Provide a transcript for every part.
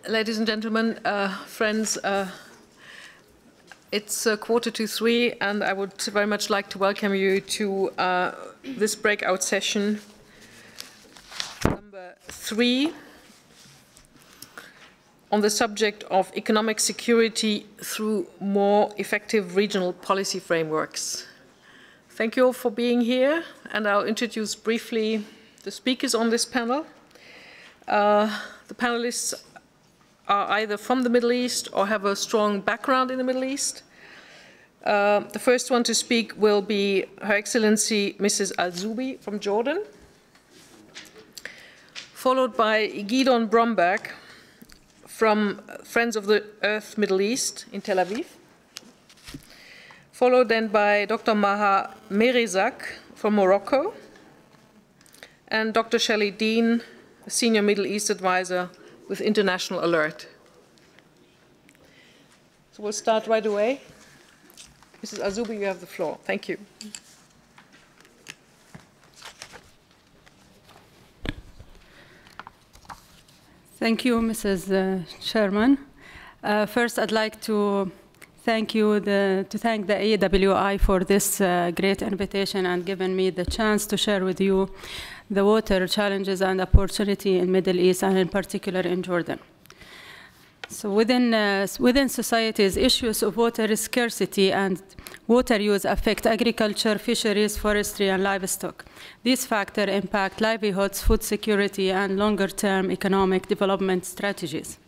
Ladies and gentlemen, friends, it's 2:45, and I would very much like to welcome you to this breakout session number 3 on the subject of economic security through more effective regional policy frameworks. Thank you all for being here, and I'll introduce briefly the speakers on this panel. The panelists are either from the Middle East or have a strong background in the Middle East. The first one to speak will be Her Excellency Mrs. Al-Zoubi from Jordan, followed by Gidon Bromberg from Friends of the Earth Middle East in Tel Aviv, followed then by Dr. Maha Merezak from Morocco, and Dr. Shelley Dean, a Senior Middle East Advisor with International Alert. So we'll start right away. Mrs. Al-Zoubi, you have the floor. Thank you. Thank you, Mrs. Chairman. First, I'd like to thank the AWI for this great invitation and giving me the chance to share with you the water challenges and opportunity in Middle East, and in particular in Jordan. So within societies, issues of water scarcity and water use affect agriculture, fisheries, forestry, and livestock. These factors impact livelihoods, food security, and longer-term economic development strategies.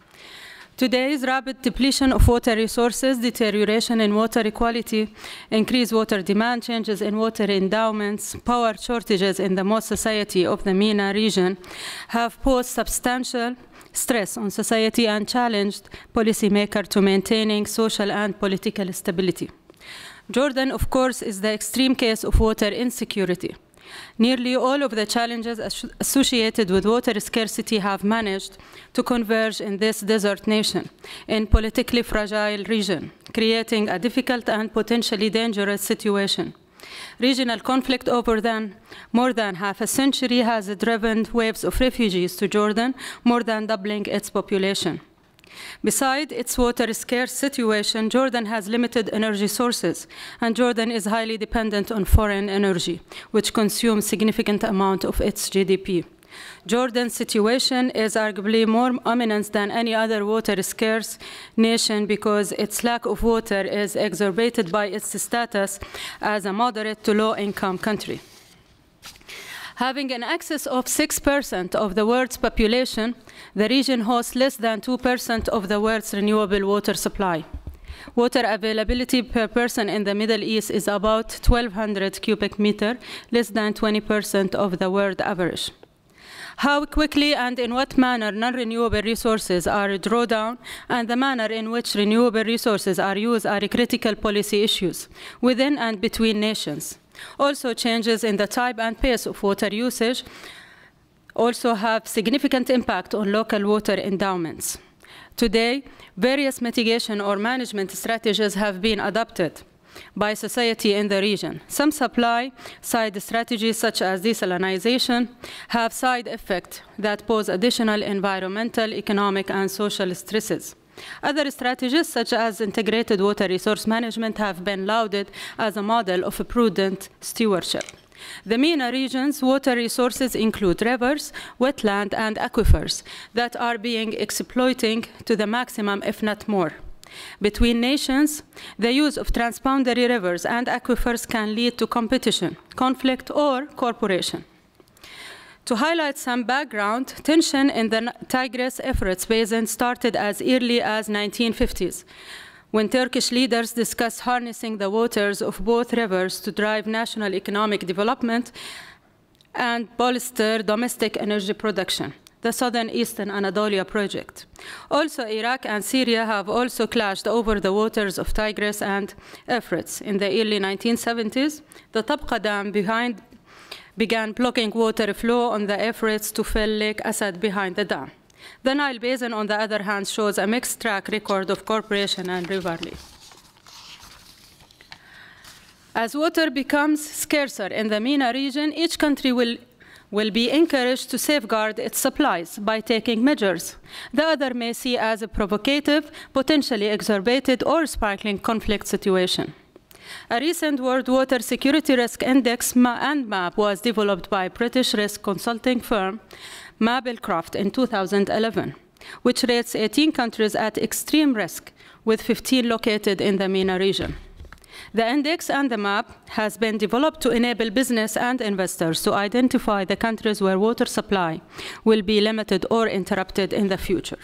Today's rapid depletion of water resources, deterioration in water quality, increased water demand, changes in water endowments, power shortages in the most society of the MENA region have posed substantial stress on society and challenged policymakers to maintaining social and political stability. Jordan, of course, is the extreme case of water insecurity. Nearly all of the challenges associated with water scarcity have managed to converge in this desert nation, in politically fragile region, creating a difficult and potentially dangerous situation. Regional conflict over more than half a century has driven waves of refugees to Jordan, more than doubling its population. Besides its water scarce situation, Jordan has limited energy sources, and Jordan is highly dependent on foreign energy, which consumes significant amount of its GDP. Jordan's situation is arguably more ominous than any other water scarce nation because its lack of water is exacerbated by its status as a moderate to low income country. Having an excess of 6% of the world's population, the region hosts less than 2% of the world's renewable water supply. Water availability per person in the Middle East is about 1,200 cubic meters, less than 20% of the world average. How quickly and in what manner non-renewable resources are drawn down and the manner in which renewable resources are used are critical policy issues within and between nations. Also, changes in the type and pace of water usage also have significant impact on local water endowments. Today, various mitigation or management strategies have been adopted by society in the region. Some supply-side strategies, such as desalination, have side effects that pose additional environmental, economic, and social stresses. Other strategies, such as integrated water resource management, have been lauded as a model of a prudent stewardship. The MENA region's water resources include rivers, wetlands, and aquifers that are being exploited to the maximum, if not more. Between nations, the use of transboundary rivers and aquifers can lead to competition, conflict, or cooperation. To highlight some background, tension in the Tigris-Euphrates basin started as early as 1950s, when Turkish leaders discussed harnessing the waters of both rivers to drive national economic development and bolster domestic energy production, the Southern Eastern Anatolia project. Also, Iraq and Syria have also clashed over the waters of Tigris and Euphrates. In the early 1970s, the Tabqa Dam began blocking water flow on the Euphrates to fill Lake Assad behind the dam. The Nile Basin, on the other hand, shows a mixed track record of cooperation and rivalry. As water becomes scarcer in the MENA region, each country will will be encouraged to safeguard its supplies by taking measures. The other may see as a provocative, potentially exacerbated, or sparkling conflict situation. A recent World Water Security Risk Index and map was developed by British risk consulting firm Maeder-Metcalf in 2011, which rates 18 countries at extreme risk, with 15 located in the MENA region. The index and the map has been developed to enable business and investors to identify the countries where water supply will be limited or interrupted in the future.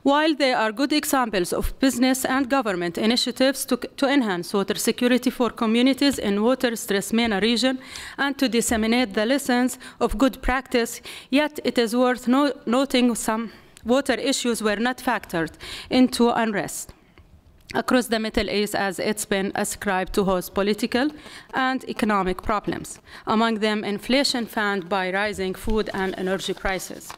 While they are good examples of business and government initiatives to enhance water security for communities in water-stressed MENA region and to disseminate the lessons of good practice, yet it is worth noting some water issues were not factored into unrest across the Middle East, as it's been ascribed to host political and economic problems, among them inflation fanned by rising food and energy prices.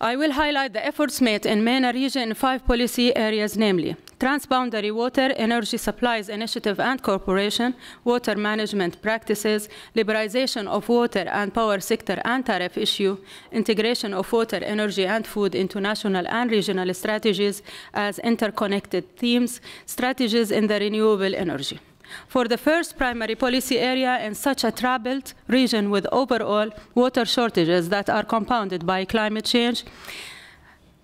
I will highlight the efforts made in MENA region in 5 policy areas, namely transboundary water, energy supplies initiative and cooperation, water management practices, liberalization of water and power sector and tariff issue, integration of water, energy and food into national and regional strategies as interconnected themes, strategies in the renewable energy. For the first primary policy area in such a troubled region with overall water shortages that are compounded by climate change,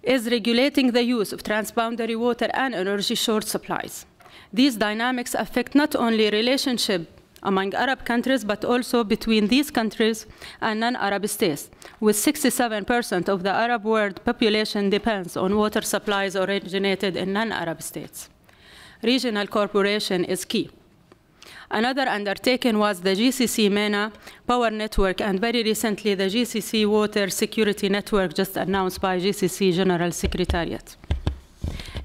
is regulating the use of transboundary water and energy short supplies. These dynamics affect not only relationship among Arab countries, but also between these countries and non-Arab states, with 67% of the Arab world population depends on water supplies originated in non-Arab states. Regional cooperation is key. Another undertaking was the GCC MENA Power Network, and very recently the GCC Water Security Network, just announced by GCC General Secretariat.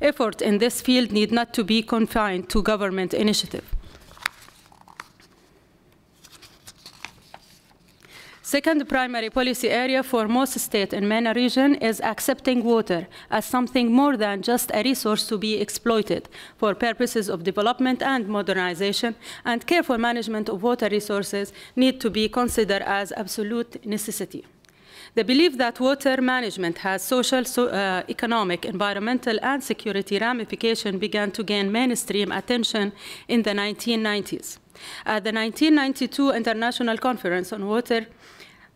Effort in this field need not to be confined to government initiative. Second primary policy area for most states in MENA region is accepting water as something more than just a resource to be exploited for purposes of development and modernization, and careful management of water resources need to be considered as absolute necessity. The belief that water management has social, economic, environmental, and security ramifications began to gain mainstream attention in the 1990s. At the 1992 International Conference on Water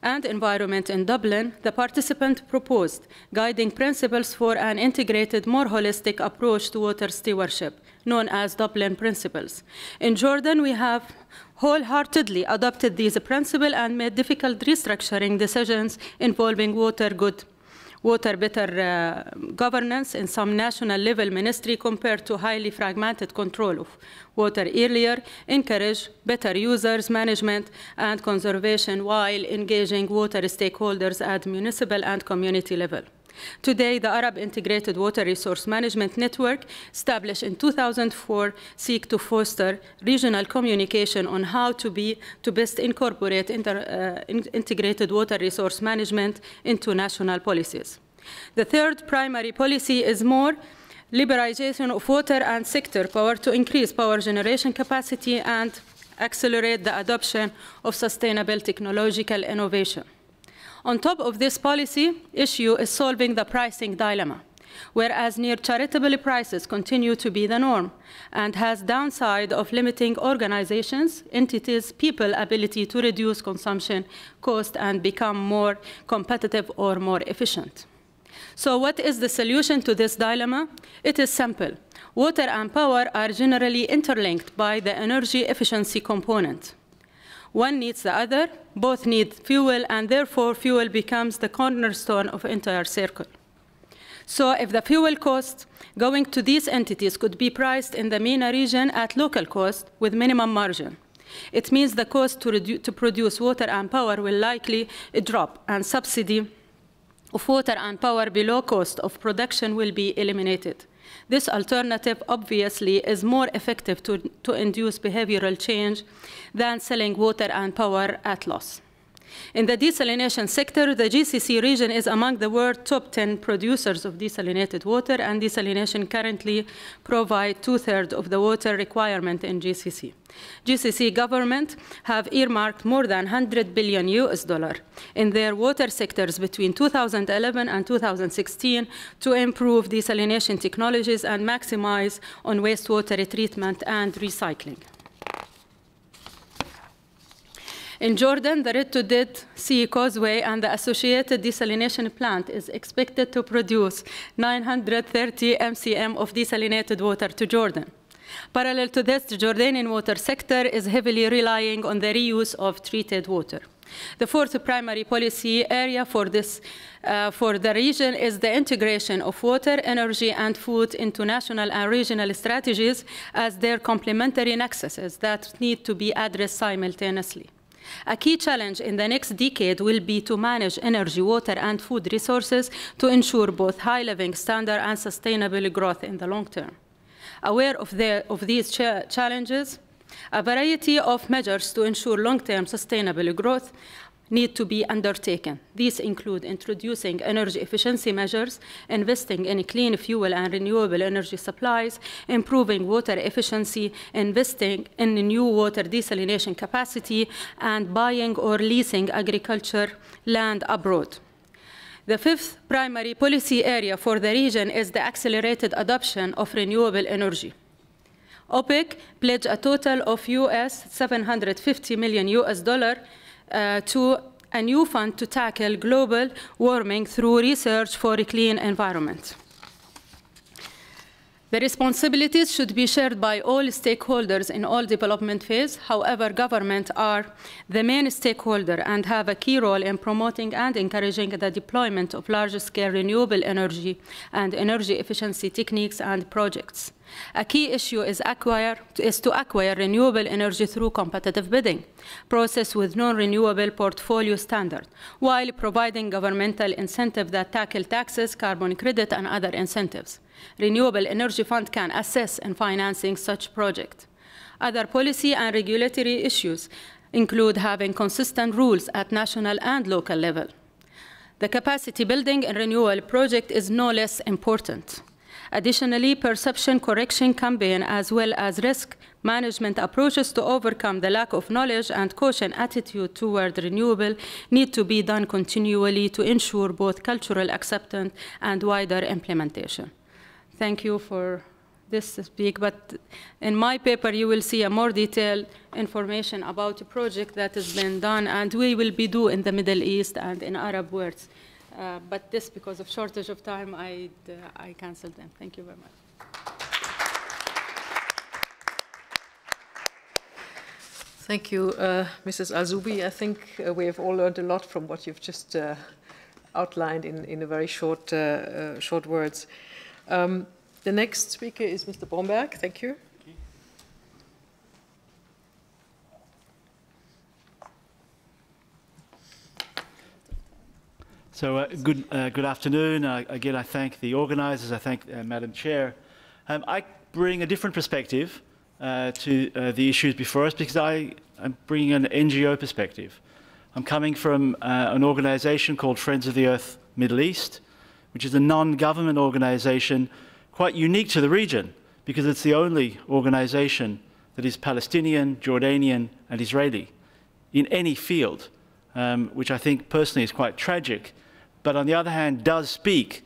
and Environment in Dublin, the participant proposed guiding principles for an integrated, more holistic approach to water stewardship, known as Dublin Principles. In Jordan, we have wholeheartedly adopted these principles and made difficult restructuring decisions involving water better governance in some national level ministry compared to highly fragmented control of water earlier, encourage better users management and conservation while engaging water stakeholders at municipal and community level. Today, the Arab Integrated Water Resource Management Network, established in 2004, seeks to foster regional communication on how to best incorporate integrated water resource management into national policies. The third primary policy is more liberalization of water and sector power to increase power generation capacity and accelerate the adoption of sustainable technological innovation. On top of this policy issue is solving the pricing dilemma, whereas near charitable prices continue to be the norm and has downside of limiting organizations, entities, people ability to reduce consumption cost and become more competitive or more efficient. So what is the solution to this dilemma? It is simple. Water and power are generally interlinked by the energy efficiency component. One needs the other, both need fuel, and therefore fuel becomes the cornerstone of the entire circle. So if the fuel cost going to these entities could be priced in the MENA region at local cost with minimum margin, it means the cost to produce water and power will likely drop, and subsidy of water and power below cost of production will be eliminated. This alternative obviously is more effective to induce behavioral change than selling water and power at loss. In the desalination sector, the GCC region is among the world's top 10 producers of desalinated water, and desalination currently provides 2/3 of the water requirement in GCC. GCC government have earmarked more than $100 billion in their water sectors between 2011 and 2016 to improve desalination technologies and maximize on wastewater treatment and recycling. In Jordan, the Red to Dead Sea Causeway and the associated desalination plant is expected to produce 930 MCM of desalinated water to Jordan. Parallel to this, the Jordanian water sector is heavily relying on the reuse of treated water. The fourth primary policy area for the region is the integration of water, energy, and food into national and regional strategies as their complementary nexuses that need to be addressed simultaneously. A key challenge in the next decade will be to manage energy, water, and food resources to ensure both high living standard and sustainable growth in the long term. Aware of these challenges, a variety of measures to ensure long-term sustainable growth need to be undertaken. These include introducing energy efficiency measures, investing in clean fuel and renewable energy supplies, improving water efficiency, investing in new water desalination capacity, and buying or leasing agriculture land abroad. The fifth primary policy area for the region is the accelerated adoption of renewable energy. OPEC pledged a total of $750 million to a new fund to tackle global warming through research for a clean environment. The responsibilities should be shared by all stakeholders in all development phases. However, governments are the main stakeholder and have a key role in promoting and encouraging the deployment of large-scale renewable energy and energy efficiency techniques and projects. A key issue is to acquire renewable energy through competitive bidding process with non-renewable portfolio standard, while providing governmental incentives that tackle taxes, carbon credit, and other incentives. Renewable Energy Fund can assess in financing such projects. Other policy and regulatory issues include having consistent rules at national and local level. The capacity building in renewable project is no less important. Additionally, perception correction campaign as well as risk management approaches to overcome the lack of knowledge and caution attitude toward renewable need to be done continually to ensure both cultural acceptance and wider implementation. Thank you for this speak, but in my paper you will see a more detailed information about a project that has been done and we will be doing in the Middle East and in Arab worlds. But this, because of shortage of time, I canceled them. Thank you very much. Thank you, Mrs. Al-Zoubi. I think we have all learned a lot from what you've just outlined in a very short words. The next speaker is Mr. Bromberg. Thank you. So good afternoon. Again, I thank the organizers. I thank Madam Chair. I bring a different perspective to the issues before us because I am bringing an NGO perspective. I'm coming from an organization called Friends of the Earth Middle East, which is a non-government organization quite unique to the region because it's the only organization that is Palestinian, Jordanian, and Israeli in any field, which I think personally is quite tragic, but on the other hand does speak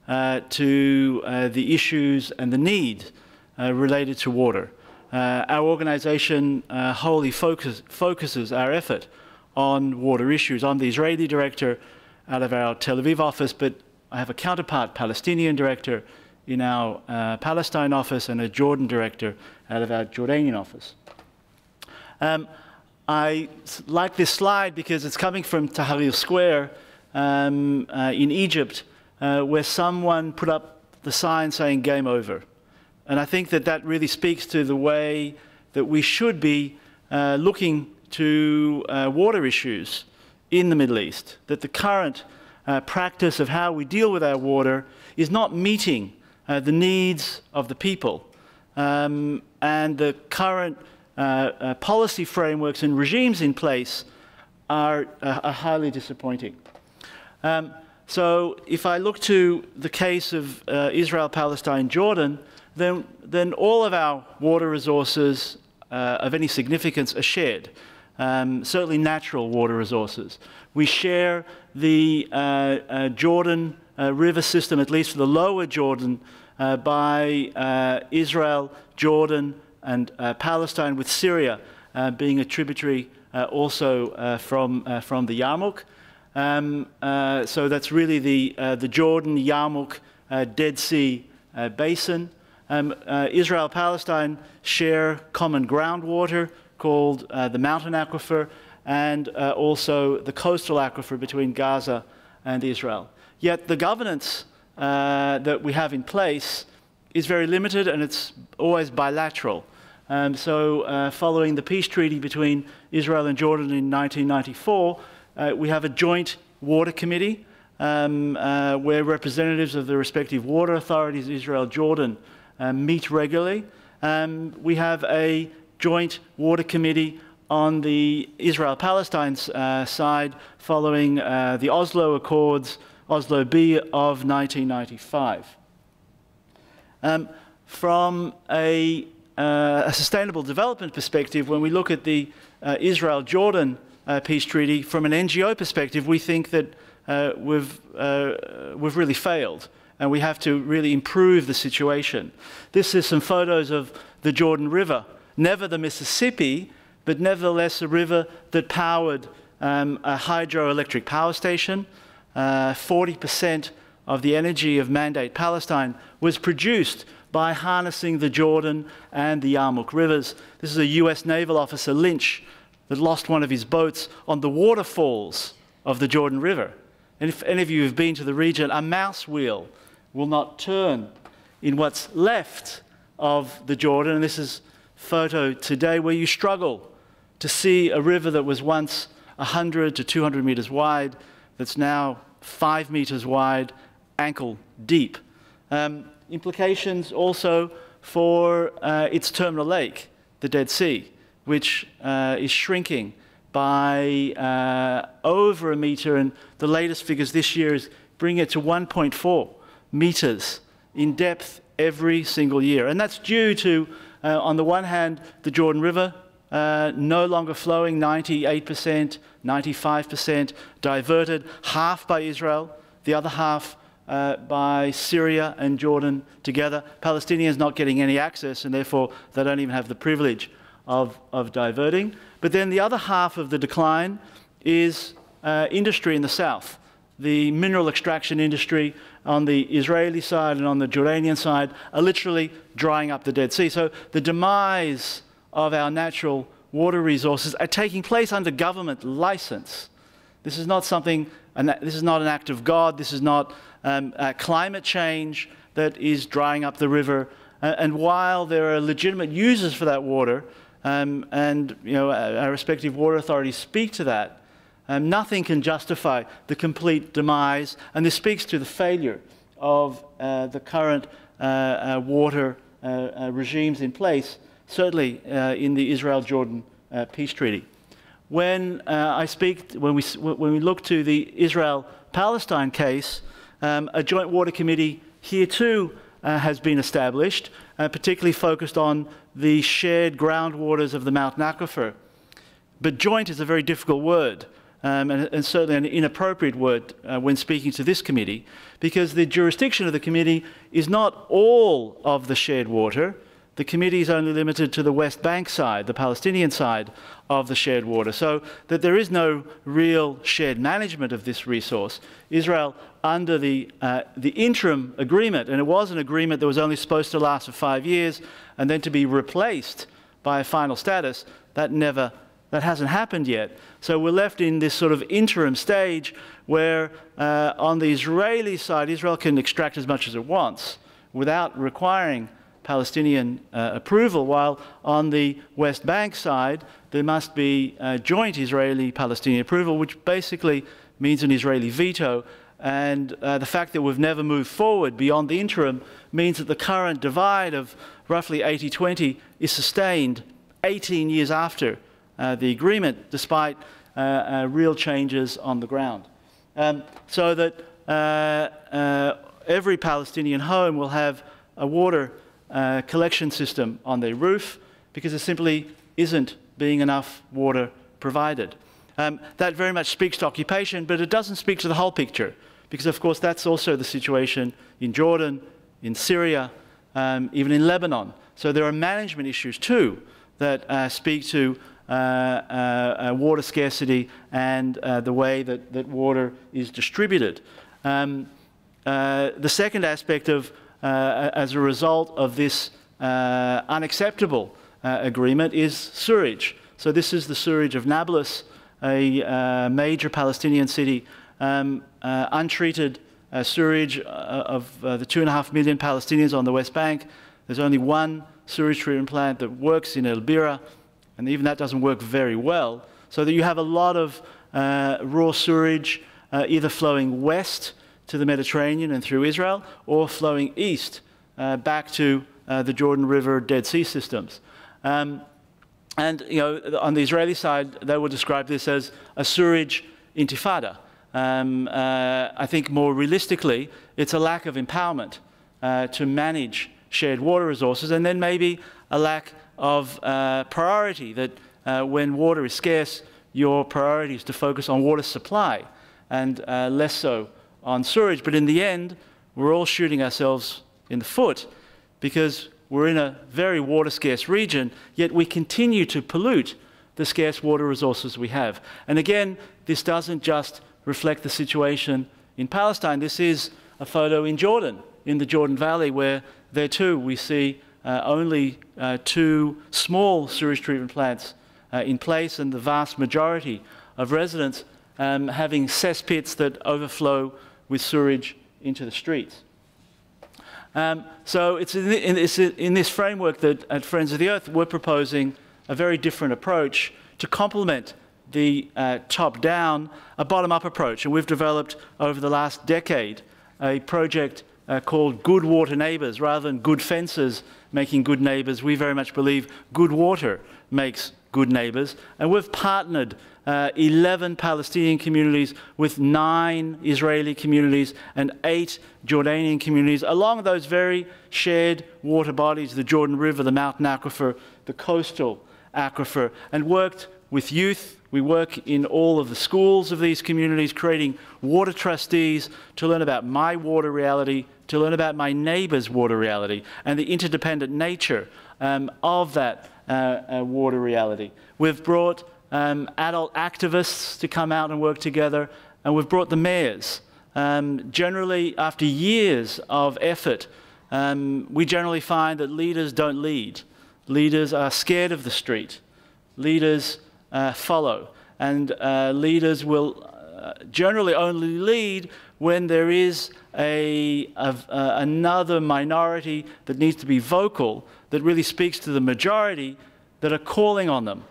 to the issues and the need related to water. Our organization wholly focuses our effort on water issues. I'm the Israeli director out of our Tel Aviv office, but I have a counterpart Palestinian director in our Palestine office and a Jordan director out of our Jordanian office. I like this slide because it's coming from Tahrir Square in Egypt, where someone put up the sign saying game over. And I think that that really speaks to the way that we should be looking to water issues in the Middle East, that the current practice of how we deal with our water is not meeting the needs of the people. And the current policy frameworks and regimes in place are highly disappointing. So if I look to the case of Israel, Palestine, Jordan, then all of our water resources of any significance are shared, certainly natural water resources. We share the Jordan river system, at least for the lower Jordan, by Israel, Jordan, and Palestine, with Syria being a tributary also from the Yarmouk. So that's really the Jordan, Yarmouk, Dead Sea basin. Israel, Palestine share common groundwater called the mountain aquifer, and also the coastal aquifer between Gaza and Israel. Yet the governance that we have in place is very limited, and it's always bilateral. Following the peace treaty between Israel and Jordan in 1994, we have a joint water committee where representatives of the respective water authorities, Israel, Jordan, meet regularly. We have a joint water committee on the Israel-Palestine side following the Oslo Accords, Oslo B of 1995. From a sustainable development perspective, when we look at the Israel-Jordan peace treaty, from an NGO perspective, we think that we've really failed, and we have to really improve the situation. This is some photos of the Jordan River, never the Mississippi, but nevertheless a river that powered a hydroelectric power station. 40% of the energy of Mandate Palestine was produced by harnessing the Jordan and the Yarmouk rivers. This is a US naval officer, Lynch, that lost one of his boats on the waterfalls of the Jordan River. And if any of you have been to the region, a mouse wheel will not turn in what's left of the Jordan. And this is a photo today where you struggle to see a river that was once 100 to 200 meters wide, that's now 5 meters wide, ankle deep. Implications also for its terminal lake, the Dead Sea, which is shrinking by over a meter, and the latest figures this year is bring it to 1.4 meters in depth every single year. And that's due to, on the one hand, the Jordan River no longer flowing, 98%, 95% diverted, half by Israel, the other half by Syria and Jordan together. Palestinians not getting any access, and therefore they don't even have the privilege of diverting. But then the other half of the decline is industry in the south. The mineral extraction industry on the Israeli side and on the Jordanian side are literally drying up the Dead Sea. So the demise of our natural water resources are taking place under government license. This is not something, this is not an act of God. This is not climate change that is drying up the river. And while there are legitimate users for that water, and our respective water authorities speak to that, nothing can justify the complete demise, and this speaks to the failure of the current water regimes in place, certainly in the Israel-Jordan peace treaty. When we look to the Israel-Palestine case, a joint water committee here too has been established, particularly focused on the shared groundwaters of the mountain aquifer. But joint is a very difficult word, and certainly an inappropriate word when speaking to this committee, because the jurisdiction of the committee is not all of the shared water. The committee is only limited to the West Bank side, the Palestinian side of the shared water, so that there is no real shared management of this resource. Israel, under the interim agreement, and it was an agreement that was only supposed to last for 5 years and then to be replaced by a final status, that hasn't happened yet. So we're left in this sort of interim stage where on the Israeli side, Israel can extract as much as it wants without requiring Palestinian approval, while on the West Bank side, there must be joint Israeli-Palestinian approval, which basically means an Israeli veto. And the fact that we've never moved forward beyond the interim means that the current divide of roughly 80-20 is sustained 18 years after the agreement, despite real changes on the ground. So that every Palestinian home will have a water collection system on their roof, because there simply isn't being enough water provided. That very much speaks to occupation, but it doesn't speak to the whole picture, because of course that's also the situation in Jordan, in Syria, even in Lebanon. So there are management issues too that speak to water scarcity and the way that water is distributed. The second aspect of, as a result of this unacceptable agreement, is sewage. So this is the sewage of Nablus, a major Palestinian city, untreated sewage of the 2.5 million Palestinians on the West Bank. There's only one sewage treatment plant that works in El Bira, and even that doesn't work very well. So that you have a lot of raw sewage either flowing west to the Mediterranean and through Israel, or flowing east back to the Jordan River Dead Sea systems. And you know, on the Israeli side, they will describe this as a sewage intifada. I think more realistically, it's a lack of empowerment to manage shared water resources, and then maybe a lack of priority, that when water is scarce, your priority is to focus on water supply and less so on sewage. But in the end, we're all shooting ourselves in the foot, because we're in a very water-scarce region, yet we continue to pollute the scarce water resources we have. And again, this doesn't just reflect the situation in Palestine. This is a photo in Jordan, in the Jordan Valley, where there too we see only 2 small sewage treatment plants in place, and the vast majority of residents having cesspits that overflow with sewage into the streets. So it's in this framework that at Friends of the Earth we're proposing a very different approach to complement the top-down, a bottom-up approach. And we've developed over the last decade a project called Good Water Neighbours. Rather than good fences making good neighbours, we very much believe good water makes good neighbours. And we've partnered 11 Palestinian communities with 9 Israeli communities and 8 Jordanian communities along those very shared water bodies, the Jordan River, the mountain aquifer, the coastal aquifer, and worked with youth. We work in all of the schools of these communities, creating water trustees to learn about my water reality, to learn about my neighbour's water reality, and the interdependent nature of that water reality. We've brought adult activists to come out and work together, and we've brought the mayors. Generally, after years of effort, we generally find that leaders don't lead. Leaders are scared of the street. Leaders follow. And leaders will generally only lead when there is another minority that needs to be vocal, that really speaks to the majority that are calling on them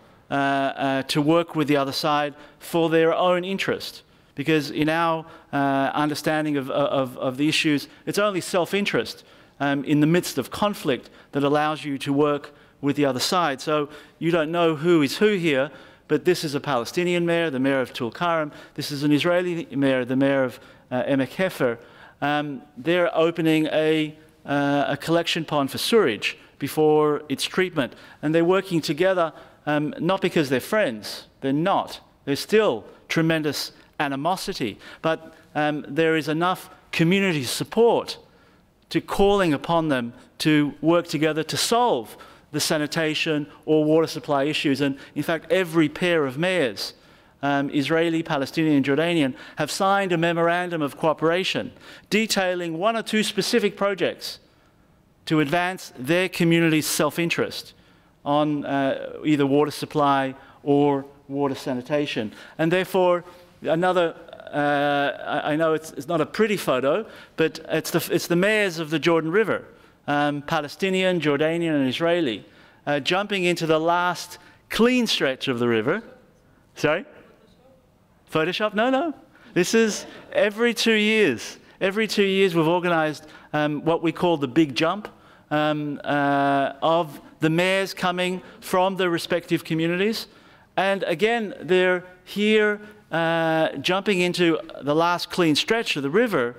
to work with the other side for their own interest. Because in our understanding of the issues, it's only self-interest in the midst of conflict that allows you to work with the other side. So you don't know who is who here, but this is a Palestinian mayor, the mayor of Tulkarem. This is an Israeli mayor, the mayor of Emek Hefer. They're opening a collection pond for sewage before its treatment. And they're working together not because they're friends. They're not. There's still tremendous animosity. But there is enough community support to calling upon them to work together to solve the sanitation or water supply issues. And in fact, every pair of mayors, Israeli, Palestinian, and Jordanian, have signed a memorandum of cooperation detailing 1 or 2 specific projects to advance their community's self-interest on either water supply or water sanitation. And therefore, another, I know it's not a pretty photo, but it's the mayors of the Jordan River, Palestinian, Jordanian, and Israeli, jumping into the last clean stretch of the river. Sorry? Photoshop? No. This is every 2 years. Every 2 years we've organised what we call the big jump of the mayors coming from the respective communities. And again, they're here jumping into the last clean stretch of the river,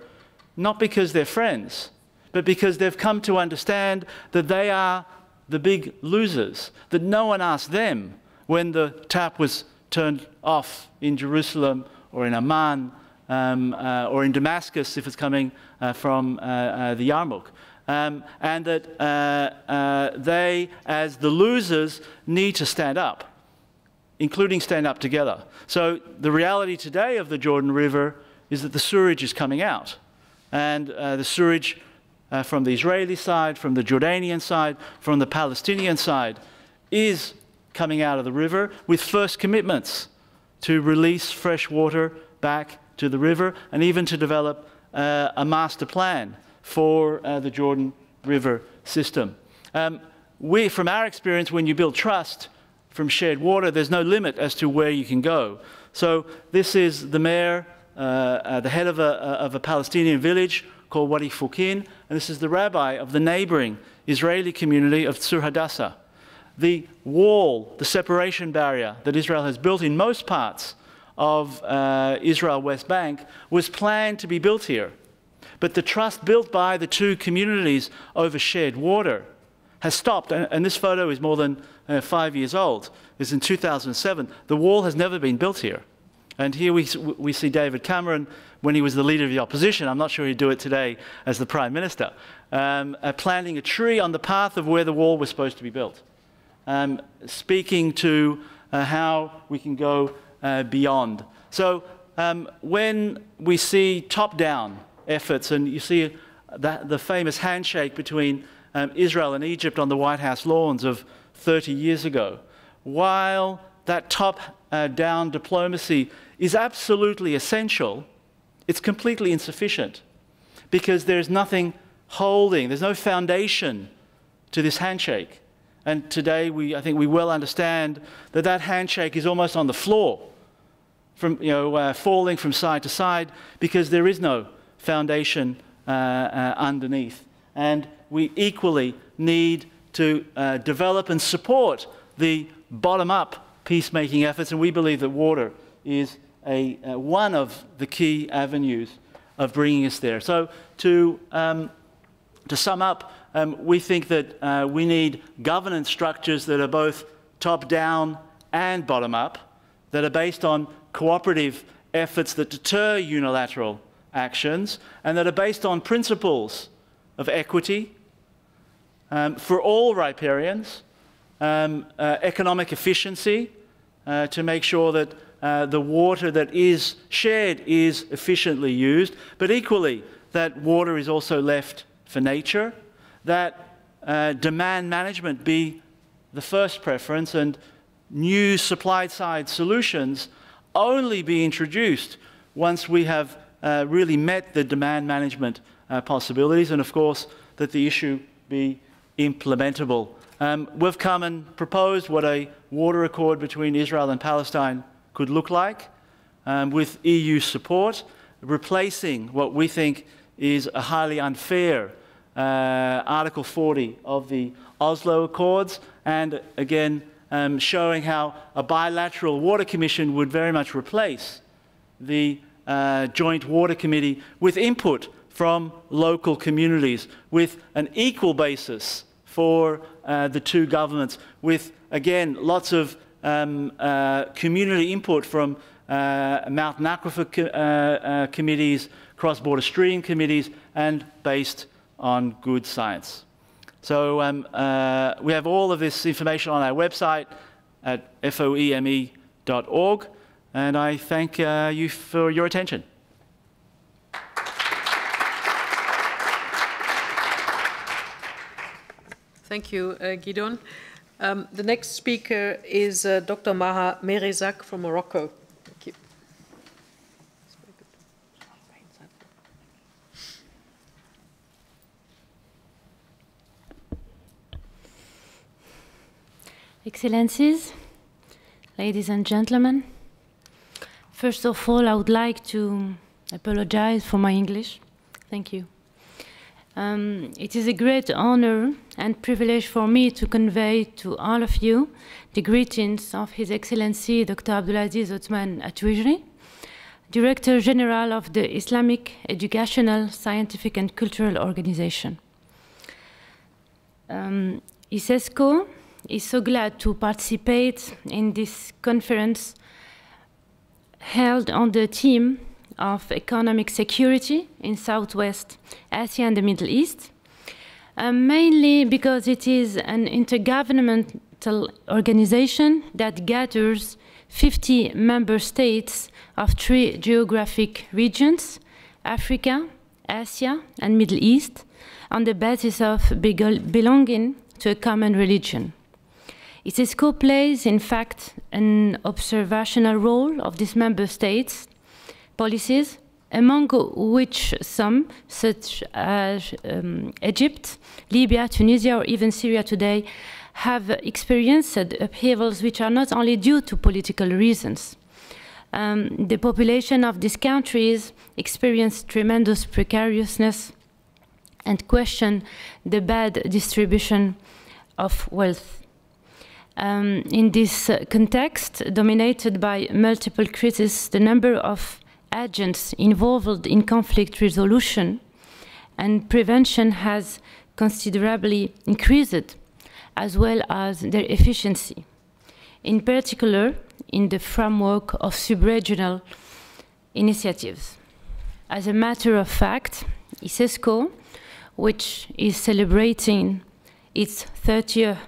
not because they're friends, but because they've come to understand that they are the big losers, that no one asked them when the tap was turned off in Jerusalem or in Amman or in Damascus if it's coming from the Yarmouk. And that they, as the losers, need to stand up, including stand up together. So the reality today of the Jordan River is that the sewage is coming out. And the sewage from the Israeli side, from the Jordanian side, from the Palestinian side is coming out of the river with first commitments to release fresh water back to the river and even to develop a master plan for the Jordan River system. From our experience, when you build trust from shared water, there's no limit as to where you can go. So this is the mayor, the head of a Palestinian village called Wadi Fukin, and this is the rabbi of the neighboring Israeli community of Tzur Hadassah. The wall, the separation barrier that Israel has built in most parts of Israel West Bank was planned to be built here. But the trust built by the two communities over shared water has stopped. And this photo is more than 5 years old. It's in 2007. The wall has never been built here. And here we see David Cameron when he was the leader of the opposition. I'm not sure he'd do it today as the Prime Minister, planting a tree on the path of where the wall was supposed to be built. Speaking to how we can go beyond. So when we see top-down efforts, and you see the famous handshake between Israel and Egypt on the White House lawns of 30 years ago, while that top-down diplomacy is absolutely essential, it's completely insufficient because there's nothing holding, there's no foundation to this handshake. And today, I think we well understand that that handshake is almost on the floor, from, falling from side to side, because there is no foundation underneath. And we equally need to develop and support the bottom-up peacemaking efforts, and we believe that water is one of the key avenues of bringing us there. So to sum up, we think that we need governance structures that are both top-down and bottom-up, that are based on cooperative efforts that deter unilateral actions, and that are based on principles of equity for all riparians, economic efficiency to make sure that the water that is shared is efficiently used, but equally that water is also left for nature, that demand management be the first preference, and new supply-side solutions only be introduced once we have really met the demand management possibilities, and of course that the issue be implementable. We've come and proposed what a water accord between Israel and Palestine could look like, with EU support, replacing what we think is a highly unfair Article 40 of the Oslo Accords, and again showing how a bilateral water commission would very much replace the Joint Water Committee with input from local communities, with an equal basis for the two governments, with, again, lots of community input from mountain aquifer committees, cross-border stream committees, and based on good science. So we have all of this information on our website at FoEME.org, and I thank you for your attention. Thank you, Gidon. The next speaker is Dr. Maha Merezak from Morocco. Thank you. Excellencies, ladies and gentlemen, first of all, I would like to apologize for my English. Thank you. It is a great honor and privilege for me to convey to all of you the greetings of His Excellency Dr. Abdulaziz Othman Atwijri, Director General of the Islamic Educational, Scientific and Cultural Organization. ISESCO is so glad to participate in this conference held on the theme of economic security in Southwest Asia and the Middle East, mainly because it is an intergovernmental organization that gathers 50 member states of 3 geographic regions, Africa, Asia, and Middle East, on the basis of belonging to a common religion. ISESCO plays, in fact, an observational role of these member states' policies, among which some, such as Egypt, Libya, Tunisia, or even Syria today, have experienced upheavals which are not only due to political reasons. The population of these countries experienced tremendous precariousness and question the bad distribution of wealth. In this context, dominated by multiple crises, the number of agents involved in conflict resolution and prevention has considerably increased, as well as their efficiency, in particular in the framework of sub-regional initiatives. As a matter of fact, ISESCO, which is celebrating its 30th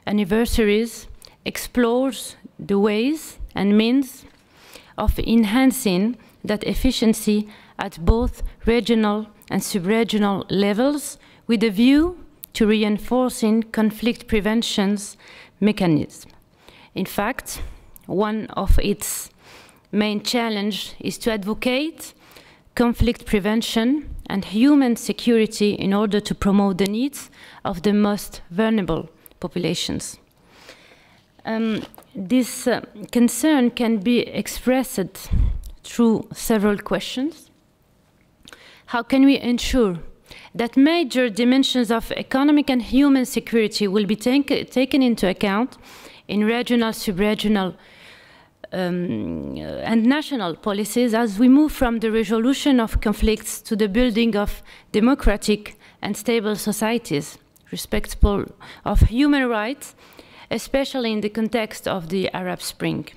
anniversaries, explores the ways and means of enhancing that efficiency at both regional and sub-regional levels with a view to reinforcing conflict prevention mechanisms. In fact, one of its main challenges is to advocate conflict prevention and human security in order to promote the needs of the most vulnerable populations. This concern can be expressed through several questions. How can we ensure that major dimensions of economic and human security will be taken into account in regional, sub-regional, and national policies as we move from the resolution of conflicts to the building of democratic and stable societies, respectful of human rights, especially in the context of the Arab Spring?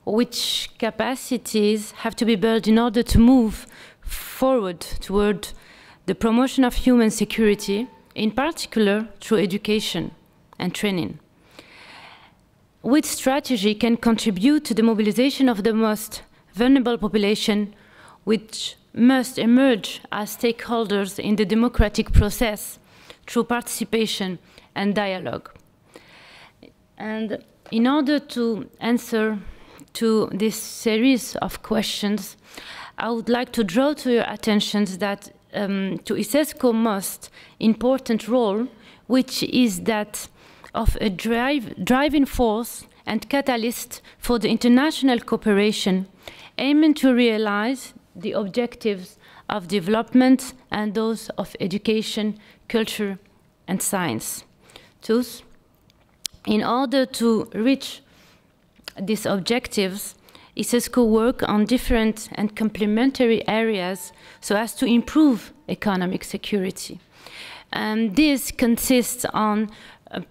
Which capacities have to be built in order to move forward toward the promotion of human security, in particular through education and training? Which strategy can contribute to the mobilization of the most vulnerable population, which must emerge as stakeholders in the democratic process through participation and dialogue? And in order to answer to this series of questions, I would like to draw to your attention that to ISESCO's most important role, which is that of a driving force and catalyst for the international cooperation aiming to realize the objectives of development and those of education, culture, and science. Thus, in order to reach these objectives, ISESCO work on different and complementary areas so as to improve economic security. And this consists on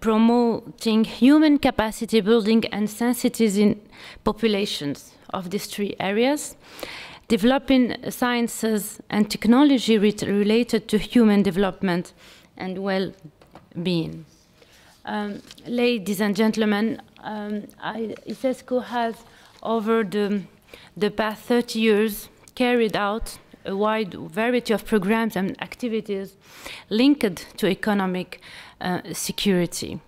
promoting human capacity building and sensitizing populations of these 3 areas, developing sciences and technology related to human development and well-being. Ladies and gentlemen, ISESCO has, over the past 30 years, carried out a wide variety of programs and activities linked to economic security.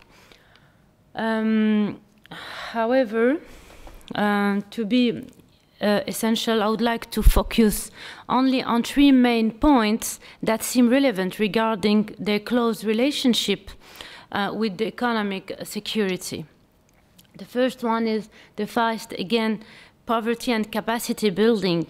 However, to be essential, I would like to focus only on 3 main points that seem relevant regarding their close relationship with the economic security. The first one is the fight against poverty and capacity building.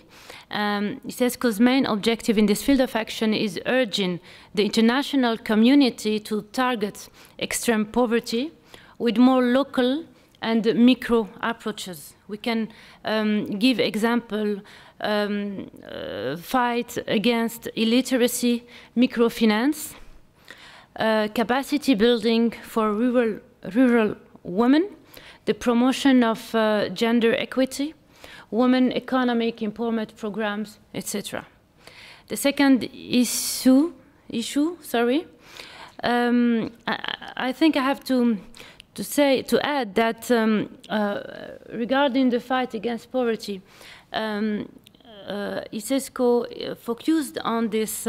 ISESCO's main objective in this field of action is urging the international community to target extreme poverty with more local and micro approaches. We can give example, fight against illiteracy, microfinance, capacity building for rural women, the promotion of gender equity, women economic empowerment programs, etc. The second issue, I think I have to add that regarding the fight against poverty, ISESCO focused on this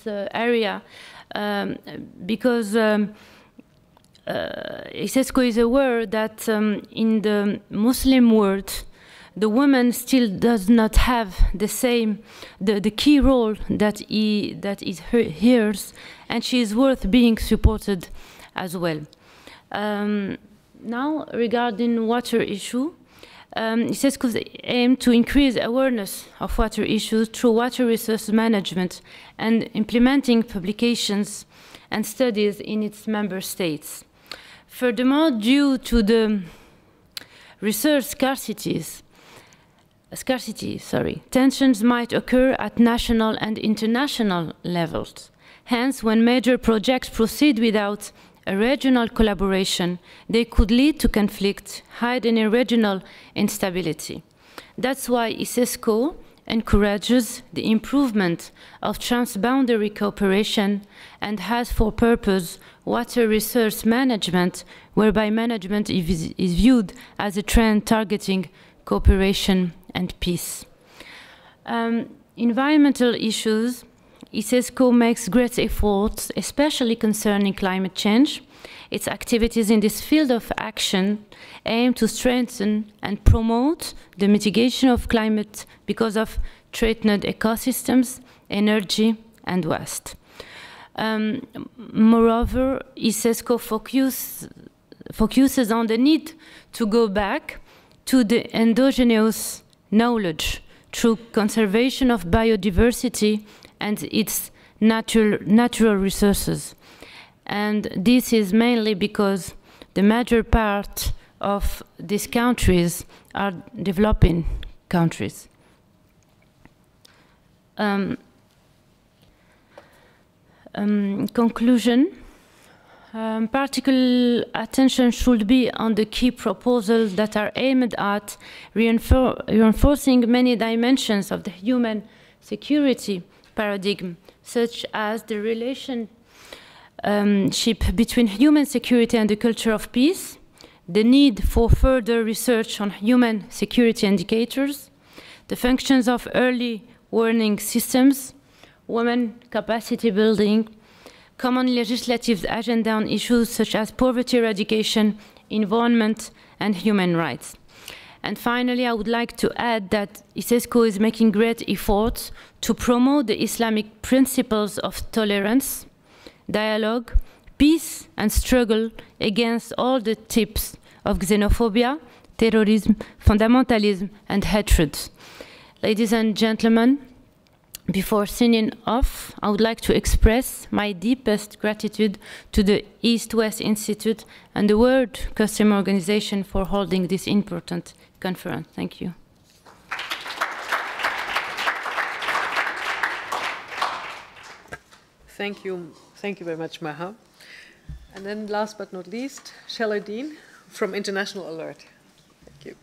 area because ISESCO is aware that in the Muslim world, the woman still does not have the same, the key role that is hers, and she is worth being supported as well. Now, regarding water issue, ISESCO's aim to increase awareness of water issues through water resource management and implementing publications and studies in its member states. Furthermore, due to the resource scarcity, tensions might occur at national and international levels. Hence, when major projects proceed without a regional collaboration, they could lead to conflict, hiding in regional instability. That's why ISESCO encourages the improvement of transboundary cooperation and has for purpose water resource management, whereby management is viewed as a trend targeting cooperation and peace. Environmental issues, ISESCO makes great efforts, especially concerning climate change. Its activities in this field of action aim to strengthen and promote the mitigation of climate because of threatened ecosystems, energy, and waste. Moreover, ISESCO focuses on the need to go back to the endogenous knowledge through conservation of biodiversity and its natural resources. And this is mainly because the major part of these countries are developing countries. Conclusion. Particular attention should be on the key proposals that are aimed at reinforcing many dimensions of the human security paradigm, such as the relationship between human security and the culture of peace, the need for further research on human security indicators, the functions of early warning systems, women capacity building, common legislative agenda on issues such as poverty eradication, environment, and human rights. And finally, I would like to add that ISESCO is making great efforts to promote the Islamic principles of tolerance, dialogue, peace, and struggle against all the types of xenophobia, terrorism, fundamentalism, and hatred. Ladies and gentlemen, before signing off, I would like to express my deepest gratitude to the EastWest Institute and the World Customer Organization for holding this important conference. Thank you. Thank you. Thank you very much, Maha. And then last but not least, Shaladin from International Alert. Thank you.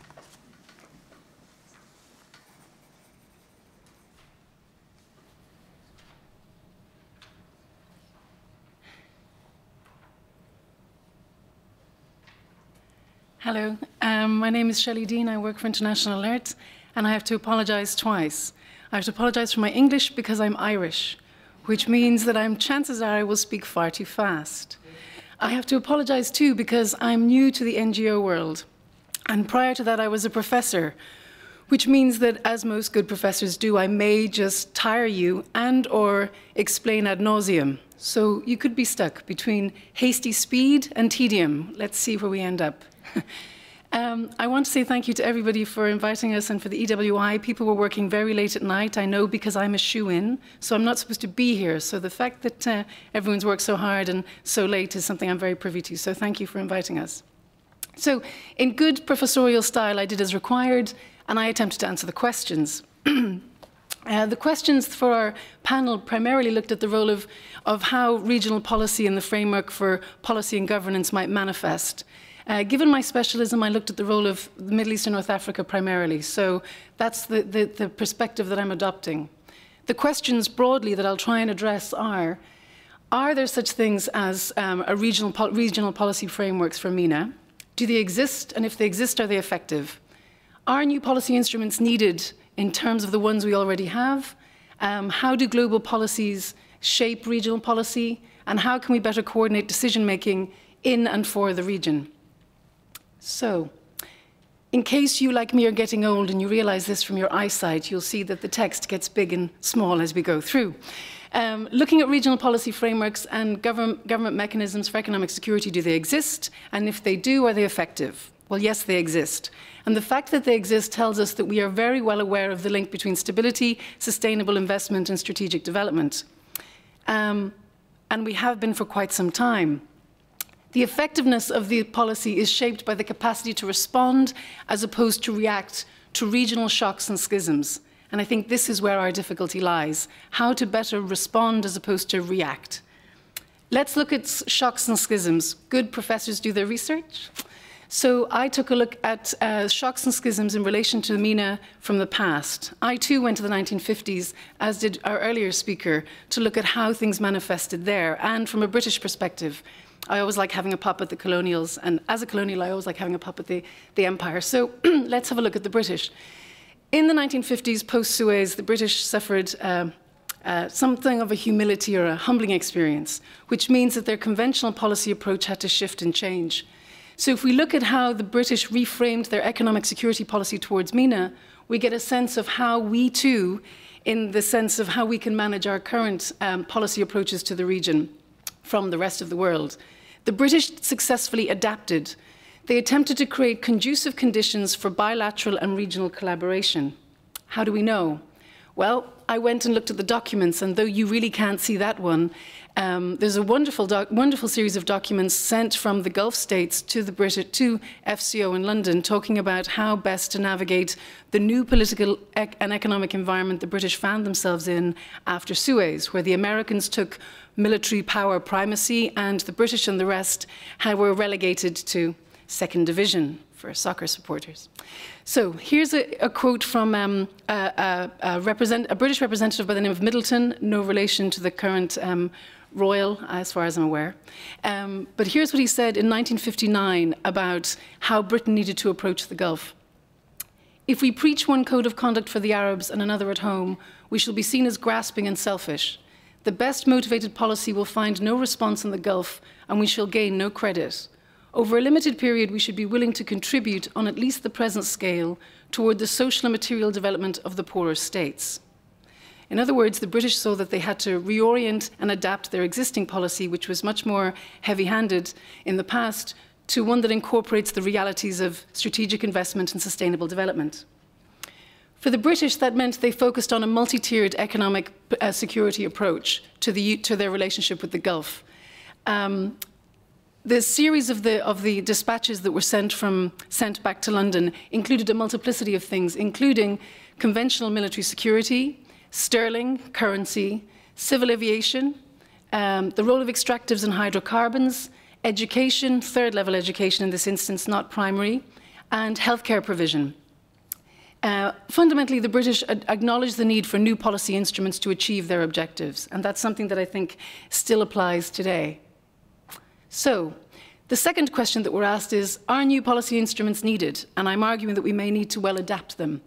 Hello, my name is Shelley Dean. I work for International Alert, and I have to apologize twice. I have to apologize for my English because I'm Irish, which means that chances are I will speak far too fast. I have to apologize too because I'm new to the NGO world, and prior to that I was a professor, which means that, as most good professors do, I may just tire you and/or explain ad nauseum. So you could be stuck between hasty speed and tedium. Let's see where we end up. I want to say thank you to everybody for inviting us and for the EWI. People were working very late at night, I know, because I'm a shoe-in, so I'm not supposed to be here. So the fact that everyone's worked so hard and so late is something I'm very privy to. So thank you for inviting us. So in good professorial style, I did as required, and I attempted to answer the questions. The questions for our panel primarily looked at the role of how regional policy and the framework for policy and governance might manifest. Given my specialism, I looked at the role of the Middle East and North Africa primarily, so that's the perspective that I'm adopting. The questions broadly that I'll try and address are there such things as regional policy frameworks for MENA? Do they exist, and if they exist, are they effective? Are new policy instruments needed in terms of the ones we already have? How do global policies shape regional policy? And how can we better coordinate decision-making in and for the region? So, in case you, like me, are getting old and you realize this from your eyesight, you'll see that the text gets big and small as we go through. Looking at regional policy frameworks and government mechanisms for economic security, do they exist? And if they do, are they effective? Well, yes, they exist. And the fact that they exist tells us that we are very well aware of the link between stability, sustainable investment, and strategic development. And we have been for quite some time. The effectiveness of the policy is shaped by the capacity to respond as opposed to react to regional shocks and schisms. And I think this is where our difficulty lies, how to better respond as opposed to react. Let's look at shocks and schisms. Good professors do their research. So I took a look at shocks and schisms in relation to MENA from the past. I too went to the 1950s, as did our earlier speaker, to look at how things manifested there. And from a British perspective, I always like having a pop at the colonials, and as a colonial, I always like having a pop at the empire. So let's have a look at the British. In the 1950s, post-Suez, the British suffered something of a humility or a humbling experience, which means that their conventional policy approach had to shift and change. So if we look at how the British reframed their economic security policy towards MENA, we get a sense of how we too, in the sense of how we can manage our current policy approaches to the region from the rest of the world. The British successfully adapted. They attempted to create conducive conditions for bilateral and regional collaboration. How do we know? Well, I went and looked at the documents, and though you really can't see that one, there's a wonderful series of documents sent from the Gulf states to the British, to FCO in London, talking about how best to navigate the new political and economic environment the British found themselves in after Suez, where the Americans took military power primacy and the British and the rest were relegated to second division for soccer supporters. So here's a quote from a British representative by the name of Middleton, no relation to the current royal, as far as I'm aware. But here's what he said in 1959 about how Britain needed to approach the Gulf. If we preach one code of conduct for the Arabs and another at home, we shall be seen as grasping and selfish. The best motivated policy will find no response in the Gulf, and we shall gain no credit. Over a limited period, we should be willing to contribute on at least the present scale toward the social and material development of the poorer states. In other words, the British saw that they had to reorient and adapt their existing policy, which was much more heavy-handed in the past, to one that incorporates the realities of strategic investment and sustainable development. For the British, that meant they focused on a multi-tiered economic security approach to their relationship with the Gulf. The series of the dispatches that were sent back to London included a multiplicity of things, including conventional military security, sterling, currency, civil aviation, the role of extractives and hydrocarbons, education, third-level education in this instance, not primary, and healthcare provision. Fundamentally, the British acknowledged the need for new policy instruments to achieve their objectives, and that's something that I think still applies today. So, the second question that we're asked is, are new policy instruments needed? And I'm arguing that we may need to well adapt them.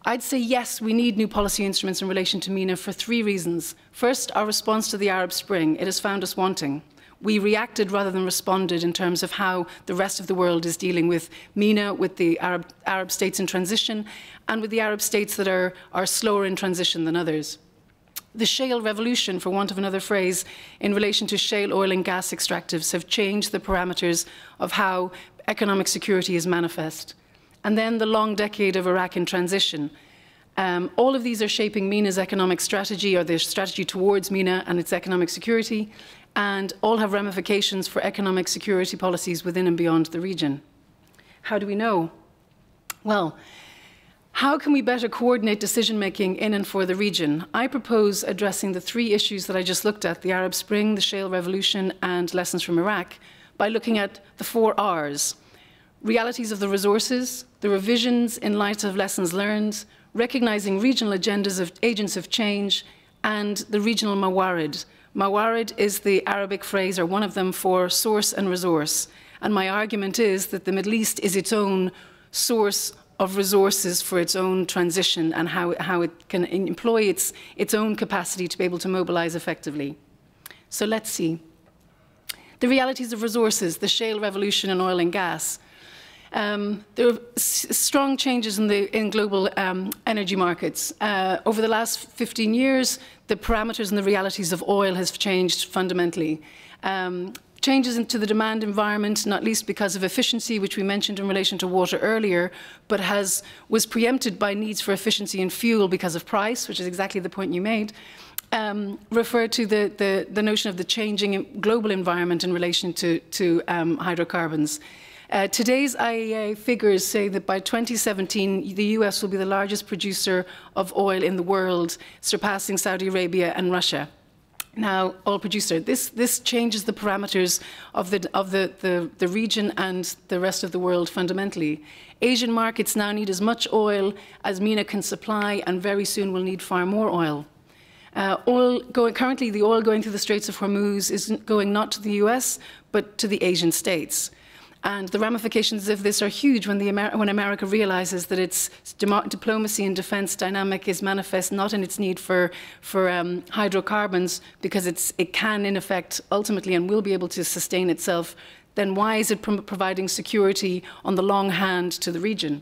I'd say yes, we need new policy instruments in relation to MENA for three reasons. First, our response to the Arab Spring. It has found us wanting. We reacted rather than responded in terms of how the rest of the world is dealing with MENA, with the Arab states in transition, and with the Arab states that are slower in transition than others. The shale revolution, for want of another phrase, in relation to shale oil and gas extractives have changed the parameters of how economic security is manifest. And then the long decade of Iraq in transition. All of these are shaping MENA's economic strategy, or their strategy towards MENA and its economic security, and all have ramifications for economic security policies within and beyond the region. How do we know? Well, how can we better coordinate decision-making in and for the region? I propose addressing the three issues that I just looked at, the Arab Spring, the Shale Revolution, and lessons from Iraq, by looking at the 4 Rs. Realities of the resources, the revisions in light of lessons learned, recognizing regional agendas of agents of change, and the regional mawarid. Mawarid is the Arabic phrase, or one of them, for source and resource. And my argument is that the Middle East is its own source of resources for its own transition, and how it can employ its own capacity to be able to mobilize effectively. So let's see. The realities of resources, the shale revolution in oil and gas. There are strong changes in global energy markets. Over the last 15 years, the parameters and the realities of oil has changed fundamentally. Changes into the demand environment, not least because of efficiency, which we mentioned in relation to water earlier, but was preempted by needs for efficiency in fuel because of price, which is exactly the point you made, refer to the notion of the changing global environment in relation to hydrocarbons. Today's IEA figures say that by 2017, the US will be the largest producer of oil in the world, surpassing Saudi Arabia and Russia. Now, oil producer, this changes the parameters of the region and the rest of the world fundamentally. Asian markets now need as much oil as MENA can supply, and very soon will need far more oil. Currently, the oil going through the Straits of Hormuz is going not to the US, but to the Asian states. And the ramifications of this are huge when America realizes that its diplomacy and defense dynamic is manifest not in its need for hydrocarbons, because it can, in effect, ultimately and will be able to sustain itself. Then why is it providing security on the long hand to the region?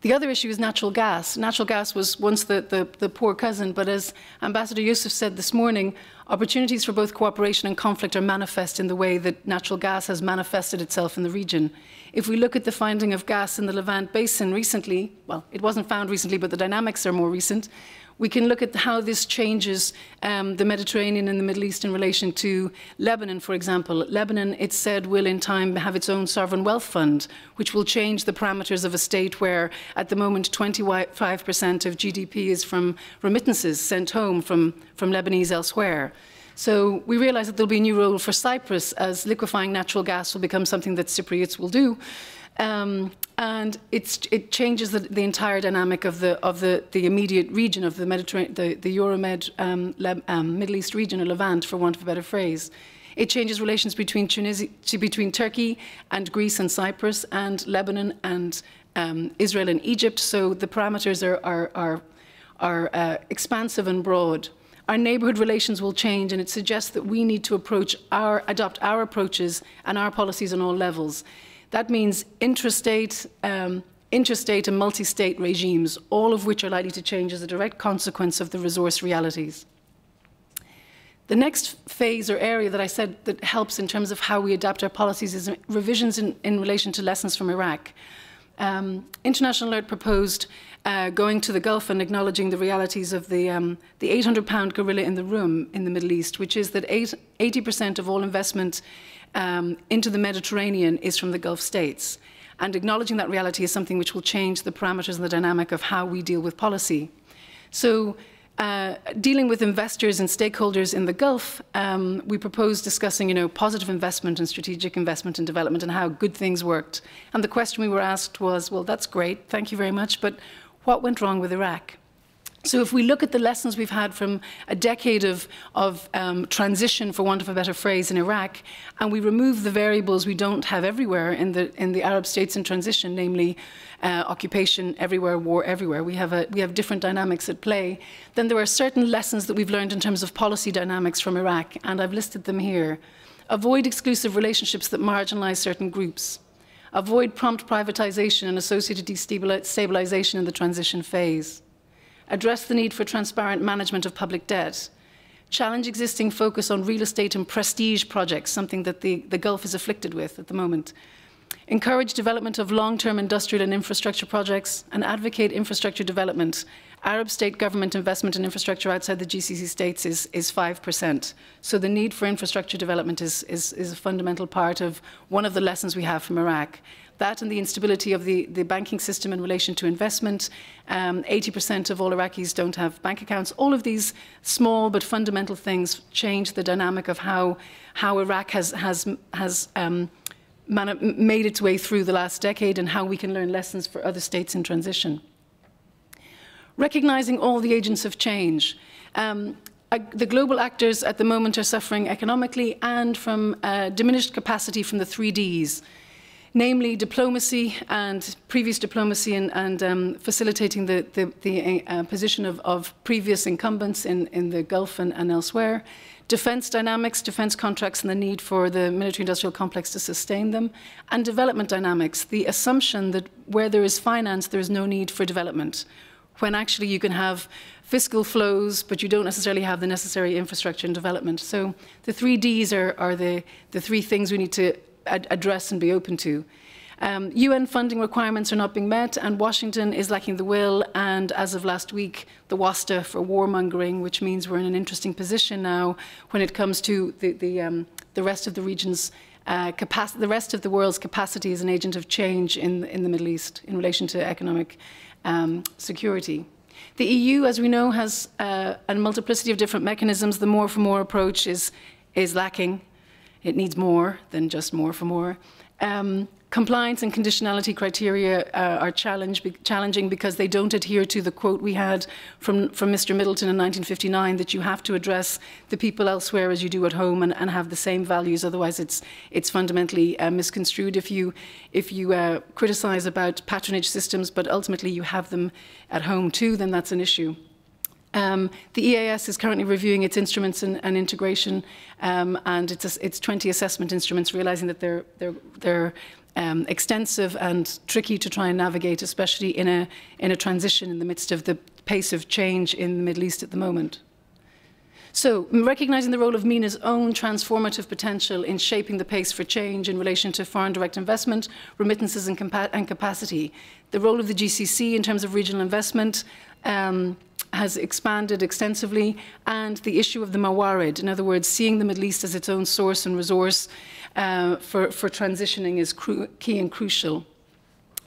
The other issue is natural gas. Natural gas was once the poor cousin, but as Ambassador Youssef said this morning, opportunities for both cooperation and conflict are manifest in the way that natural gas has manifested itself in the region. If we look at the finding of gas in the Levant Basin recently, well, it wasn't found recently, but the dynamics are more recent, we can look at how this changes the Mediterranean and the Middle East in relation to Lebanon, for example. Lebanon, it's said, will in time have its own sovereign wealth fund, which will change the parameters of a state where, at the moment, 25% of GDP is from remittances sent home from Lebanese elsewhere. So we realize that there'll be a new role for Cyprus, as liquefying natural gas will become something that Cypriots will do. And it changes the entire dynamic of the immediate region of the Mediterranean, the Euromed Middle East region, or Levant, for want of a better phrase. It changes relations between Turkey and Greece and Cyprus, and Lebanon and Israel and Egypt. So the parameters are expansive and broad. Our neighbourhood relations will change, and it suggests that we need to adopt our approaches and our policies on all levels. That means intrastate and multi-state regimes, all of which are likely to change as a direct consequence of the resource realities. The next phase or area that I said that helps in terms of how we adapt our policies is revisions in relation to lessons from Iraq. International Alert proposed going to the Gulf and acknowledging the realities of the 800-pound gorilla in the room in the Middle East, which is that 80% of all investment into the Mediterranean is from the Gulf states. And acknowledging that reality is something which will change the parameters and the dynamic of how we deal with policy. So dealing with investors and stakeholders in the Gulf, we proposed discussing, positive investment and strategic investment and development and how good things worked. And the question we were asked was, well, that's great, thank you very much, but what went wrong with Iraq? So if we look at the lessons we've had from a decade of transition, for want of a better phrase, in Iraq, and we remove the variables we don't have everywhere in the Arab states in transition, namely occupation everywhere, war everywhere, we have different dynamics at play, then there are certain lessons that we've learned in terms of policy dynamics from Iraq, and I've listed them here. Avoid exclusive relationships that marginalize certain groups. Avoid prompt privatization and associated destabilization in the transition phase. Address the need for transparent management of public debt. challenge existing focus on real estate and prestige projects, something that the Gulf is afflicted with at the moment. Encourage development of long-term industrial and infrastructure projects, and advocate infrastructure development. Arab state government investment in infrastructure outside the GCC states is 5%. So the need for infrastructure development is a fundamental part of one of the lessons we have from Iraq. That and the instability of the banking system in relation to investment. 80% of all Iraqis don't have bank accounts. All of these small but fundamental things change the dynamic of how Iraq has made its way through the last decade and how we can learn lessons for other states in transition. Recognizing all the agents of change. The global actors at the moment are suffering economically and from diminished capacity from the 3Ds, namely diplomacy and previous diplomacy and facilitating the position of previous incumbents in the Gulf and elsewhere, defense dynamics, defense contracts and the need for the military-industrial complex to sustain them, and development dynamics, the assumption that where there is finance, there is no need for development, when actually you can have fiscal flows, but you don't necessarily have the necessary infrastructure and development. So the 3Ds are the three things we need to address and be open to. UN funding requirements are not being met, and Washington is lacking the will, and as of last week, the WASTA for warmongering, which means we're in an interesting position now when it comes to the rest of the region's the rest of the world's capacity as an agent of change in the Middle East in relation to economic security. The EU, as we know, has a multiplicity of different mechanisms. The more for more approach is lacking. It needs more than just more for more. Compliance and conditionality criteria are challenging because they don't adhere to the quote we had from Mr. Middleton in 1959 that you have to address the people elsewhere as you do at home and have the same values. Otherwise, it's fundamentally misconstrued. If you criticize about patronage systems, but ultimately you have them at home too, then that's an issue. The EAS is currently reviewing its instruments and integration, and its 20 assessment instruments, realizing that they're extensive and tricky to try and navigate, especially in a transition in the midst of the pace of change in the Middle East at the moment. So, recognizing the role of MENA's own transformative potential in shaping the pace for change in relation to foreign direct investment, remittances and capacity, the role of the GCC in terms of regional investment has expanded extensively, and the issue of the Mawarid, in other words, seeing the Middle East as its own source and resource for transitioning is key and crucial.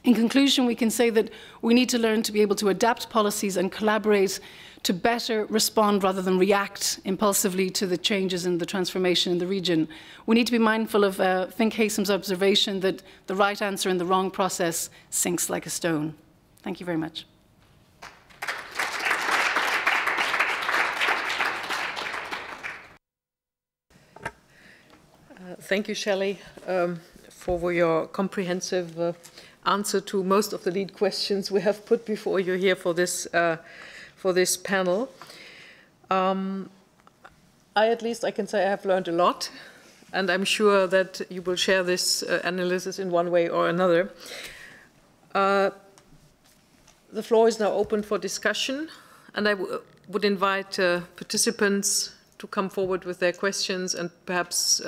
In conclusion, we can say that we need to learn to be able to adapt policies and collaborate to better respond rather than react impulsively to the changes and the transformation in the region. We need to be mindful of Fink Haysam's observation that the right answer in the wrong process sinks like a stone. Thank you very much. Thank you, Shelley, for your comprehensive answer to most of the lead questions we have put before you here for this panel. At least I can say I have learned a lot, and I'm sure that you will share this analysis in one way or another. The floor is now open for discussion, and I would invite participants to come forward with their questions and perhaps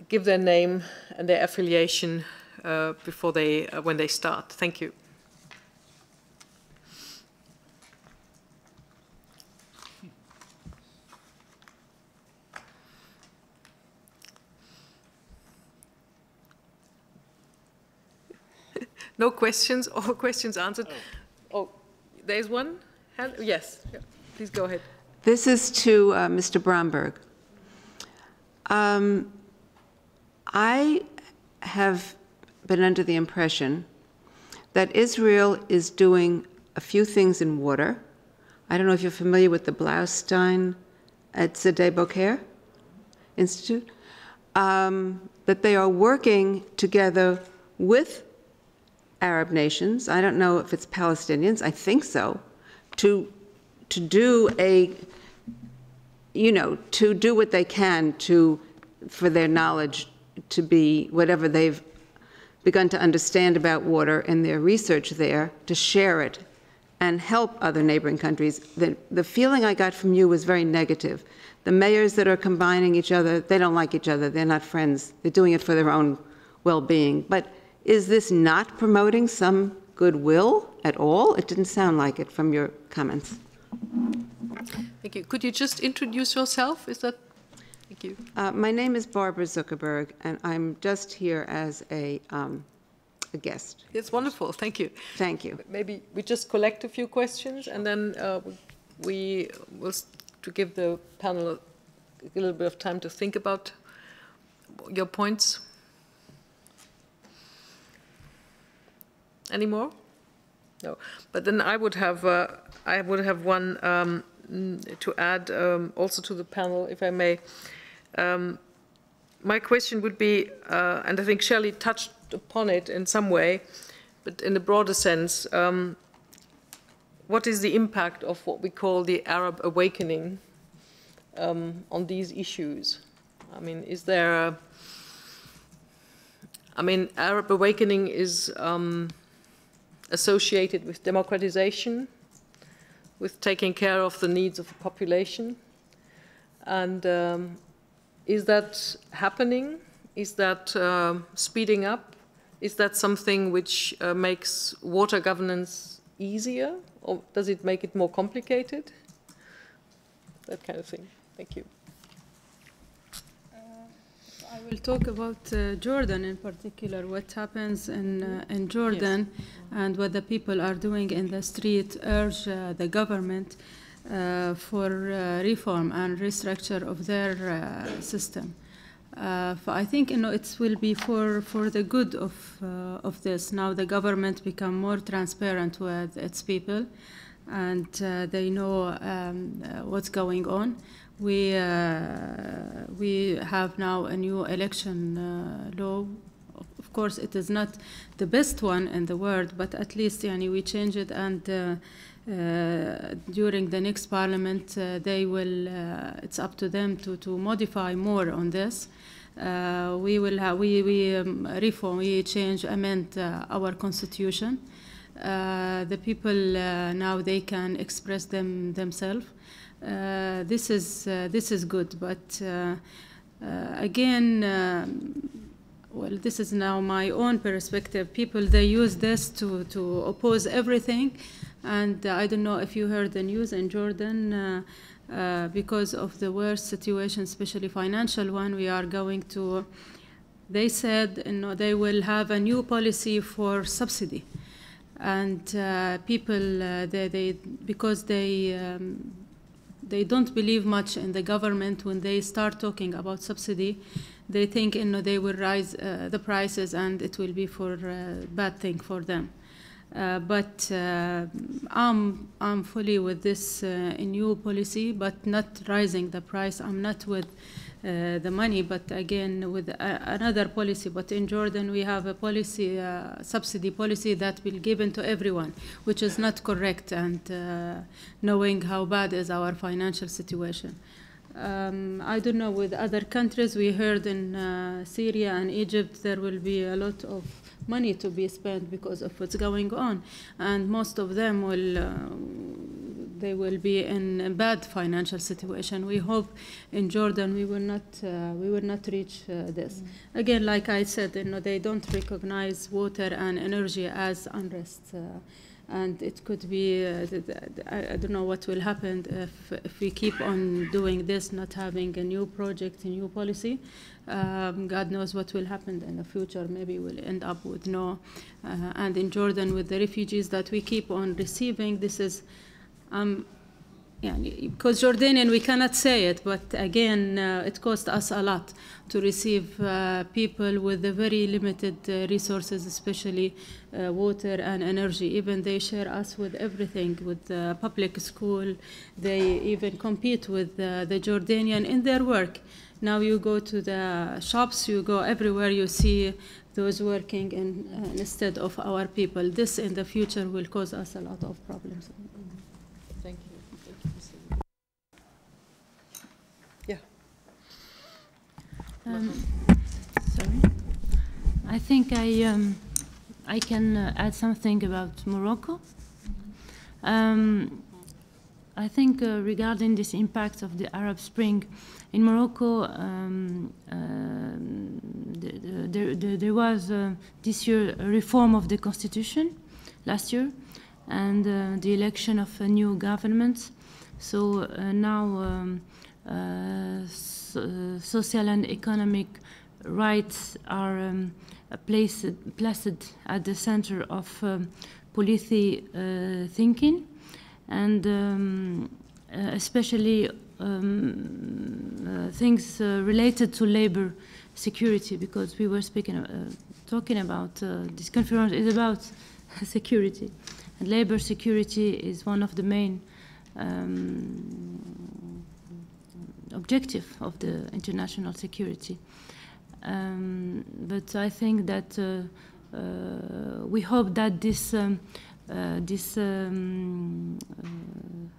give their name and their affiliation before when they start. Thank you. No questions? All questions answered? Oh, there's one? Yes, please go ahead. This is to Mr. Bromberg. I have been under the impression that Israel is doing a few things in water. I don't know if you're familiar with the Blaustein at Sde Boker Institute, that they are working together with Arab nations. I don't know if it's Palestinians, I think so, to do to do what they can for their knowledge to be whatever they've begun to understand about water in their research there, to share it and help other neighboring countries. The feeling I got from you was very negative. The mayors that are combining each other, they don't like each other, they're not friends, they're doing it for their own well-being. But is this not promoting some goodwill at all? It didn't sound like it from your comments. Thank you. Could you just introduce yourself? Is that? Thank you. My name is Barbara Zuckerberg, and I'm just here as a guest. It's wonderful. Thank you. Thank you. Maybe we just collect a few questions, and then we will to give the panel a little bit of time to think about your points. Any more? No. But then I would have one to add also to the panel, if I may. My question would be, and I think Shelley touched upon it in some way, but in a broader sense, what is the impact of what we call the Arab awakening on these issues? I mean, is there Arab awakening is associated with democratization, with taking care of the needs of the population. And is that happening? Is that speeding up? Is that something which makes water governance easier? Or does it make it more complicated? That kind of thing. Thank you. I will talk about Jordan in particular, what happens in Jordan, yes, and what the people are doing in the street, urge the government for reform and restructure of their system. I think it will be for the good of this. Now the government become more transparent with its people, and they know what's going on. We have now a new election law. Of course, it is not the best one in the world, but at least we change it, and during the next parliament, they will. It's up to them to modify more on this. We will have reform, we change, amend our constitution. The people now they can express themselves. This is good, but again, well, this is now my own perspective. People, they use this to oppose everything, and I don't know if you heard the news in Jordan, because of the worst situation, especially financial one, we are going to, they said they will have a new policy for subsidy, and people, because they don't believe much in the government. When they start talking about subsidy, they think they will raise the prices and it will be for a bad thing for them. But I'm fully with this new policy, but not raising the price. I'm not with the money, but again with another policy. But in Jordan we have a policy, subsidy policy that will given to everyone, which is not correct, and knowing how bad is our financial situation. I don't know with other countries. We heard in Syria and Egypt there will be a lot of money to be spent because of what's going on, and most of them they will be in a bad financial situation. We hope in Jordan we will not reach this. Again, like I said, they don't recognize water and energy as unrest, and it could be I don't know what will happen if we keep on doing this, not having a new project, a new policy. God knows what will happen in the future. Maybe we'll end up with no. And in Jordan, with the refugees that we keep on receiving, this is, because Jordanian, we cannot say it, but again, it cost us a lot to receive people with the very limited resources, especially water and energy. Even they share us with everything, with the public school. They even compete with the Jordanian in their work. Now you go to the shops, you go everywhere, you see those working instead of our people. This in the future will cause us a lot of problems. Thank you. Yeah. Sorry. I think I can add something about Morocco. I think regarding this impact of the Arab Spring, in Morocco, there was this year a reform of the constitution last year, and the election of a new government. So now social and economic rights are placed at the center of policy thinking, and especially things related to labor security, because we were talking about this conference is about security, and labor security is one of the main objective of the international security. But I think that we hope that this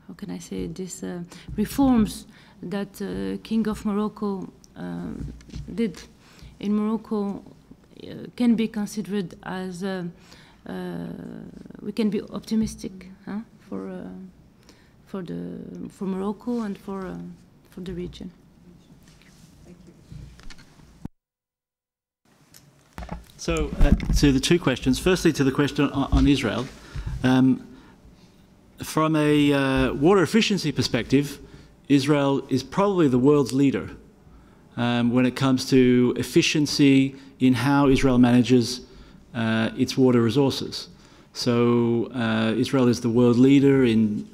how can I say, this reforms that King of Morocco did in Morocco can be considered as we can be optimistic for Morocco and for the region. So, to the two questions. Firstly, to the question on Israel. From a water efficiency perspective, Israel is probably the world's leader when it comes to efficiency in how Israel manages its water resources. So Israel is the world leader in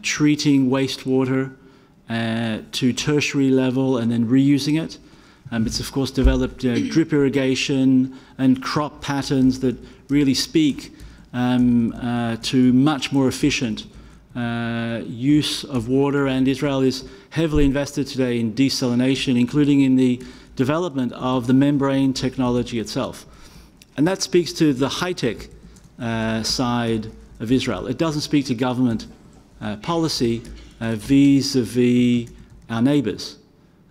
treating wastewater to tertiary level and then reusing it. It's of course developed drip irrigation and crop patterns that really speak to much more efficient use of water, and Israel is heavily invested today in desalination, including in the development of the membrane technology itself. And that speaks to the high-tech side of Israel. It doesn't speak to government policy vis-a-vis our neighbors.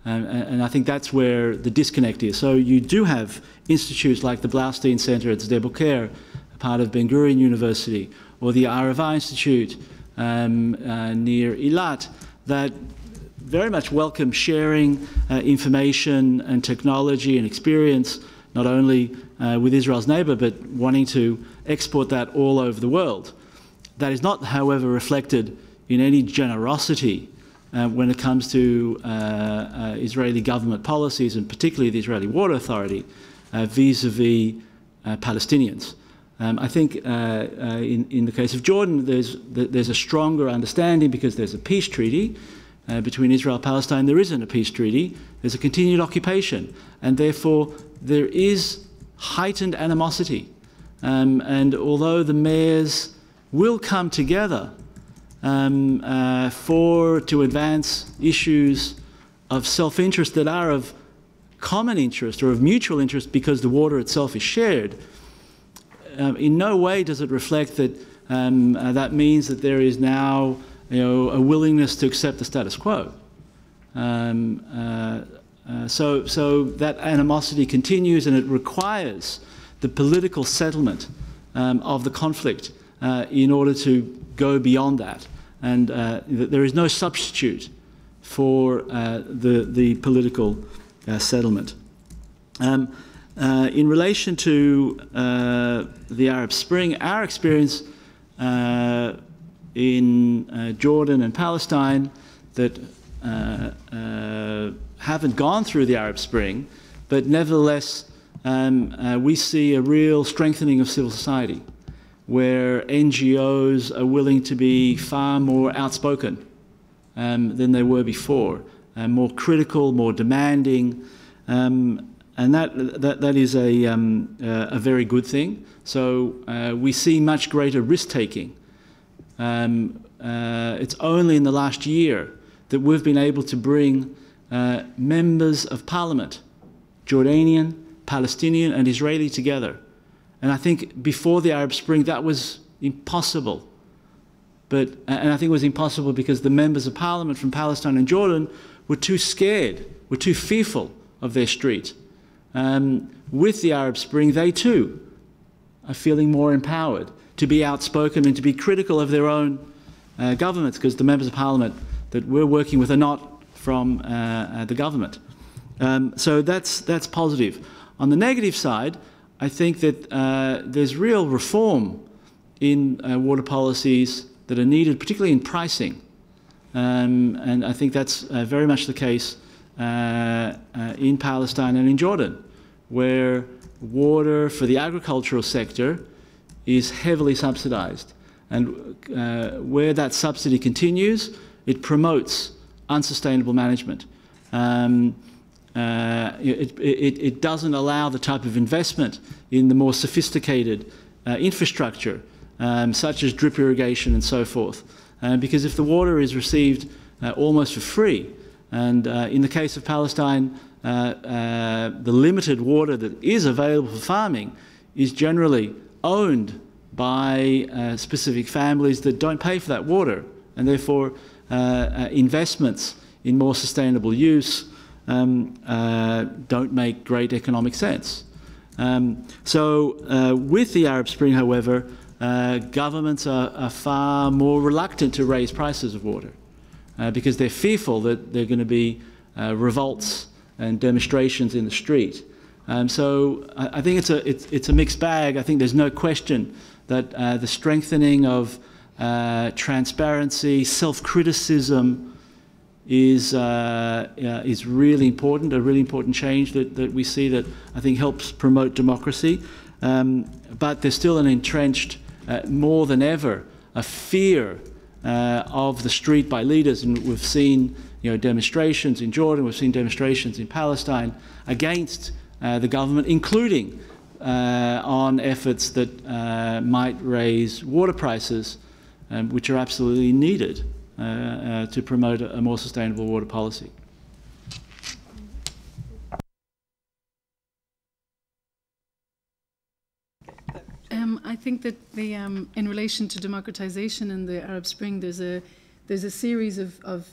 And I think that's where the disconnect is. So you do have institutes like the Blaustein Center at Sde Boker, part of Ben Gurion University, or the Arava Institute near Eilat, that very much welcome sharing information and technology and experience, not only with Israel's neighbor, but wanting to export that all over the world. That is not, however, reflected in any generosity when it comes to Israeli government policies, and particularly the Israeli Water Authority, vis-a-vis Palestinians. I think in the case of Jordan, there's a stronger understanding because there's a peace treaty between Israel and Palestine. There isn't a peace treaty. There's a continued occupation. And therefore, there is heightened animosity. And although the mayors will come together to advance issues of self-interest that are of common interest or of mutual interest because the water itself is shared, in no way does it reflect that that means that there is now, a willingness to accept the status quo. So that animosity continues, and it requires the political settlement of the conflict in order to go beyond that. And there is no substitute for the political settlement. In relation to the Arab Spring, our experience in Jordan and Palestine that haven't gone through the Arab Spring, but nevertheless we see a real strengthening of civil society, where NGOs are willing to be far more outspoken than they were before, more critical, more demanding, and that is a very good thing. So we see much greater risk-taking. It's only in the last year that we've been able to bring members of parliament, Jordanian, Palestinian, and Israeli together. And I think before the Arab Spring, that was impossible. And I think it was impossible because the members of parliament from Palestine and Jordan were too scared, were too fearful of their street. With the Arab Spring, they too are feeling more empowered to be outspoken and to be critical of their own governments, because the members of parliament that we're working with are not from the government. So that's positive. On the negative side, I think that there's real reform in water policies that are needed, particularly in pricing. And I think that's very much the case in Palestine and in Jordan, where water for the agricultural sector is heavily subsidized. And where that subsidy continues, it promotes unsustainable management. It doesn't allow the type of investment in the more sophisticated infrastructure, such as drip irrigation and so forth. Because if the water is received almost for free, and in the case of Palestine, the limited water that is available for farming is generally owned by specific families that don't pay for that water, and therefore investments in more sustainable use don't make great economic sense. So with the Arab Spring, however, governments are far more reluctant to raise prices of water because they're fearful that there are going to be revolts and demonstrations in the street. So I think it's a mixed bag. I think there's no question that the strengthening of transparency, self-criticism is really important, a really important change that we see that I think helps promote democracy. But there's still an entrenched, more than ever, a fear of the street by leaders, and we've seen demonstrations in Jordan, we've seen demonstrations in Palestine against the government, including on efforts that might raise water prices, which are absolutely needed to promote a more sustainable water policy. I think that the in relation to democratization and the Arab Spring, there's a series of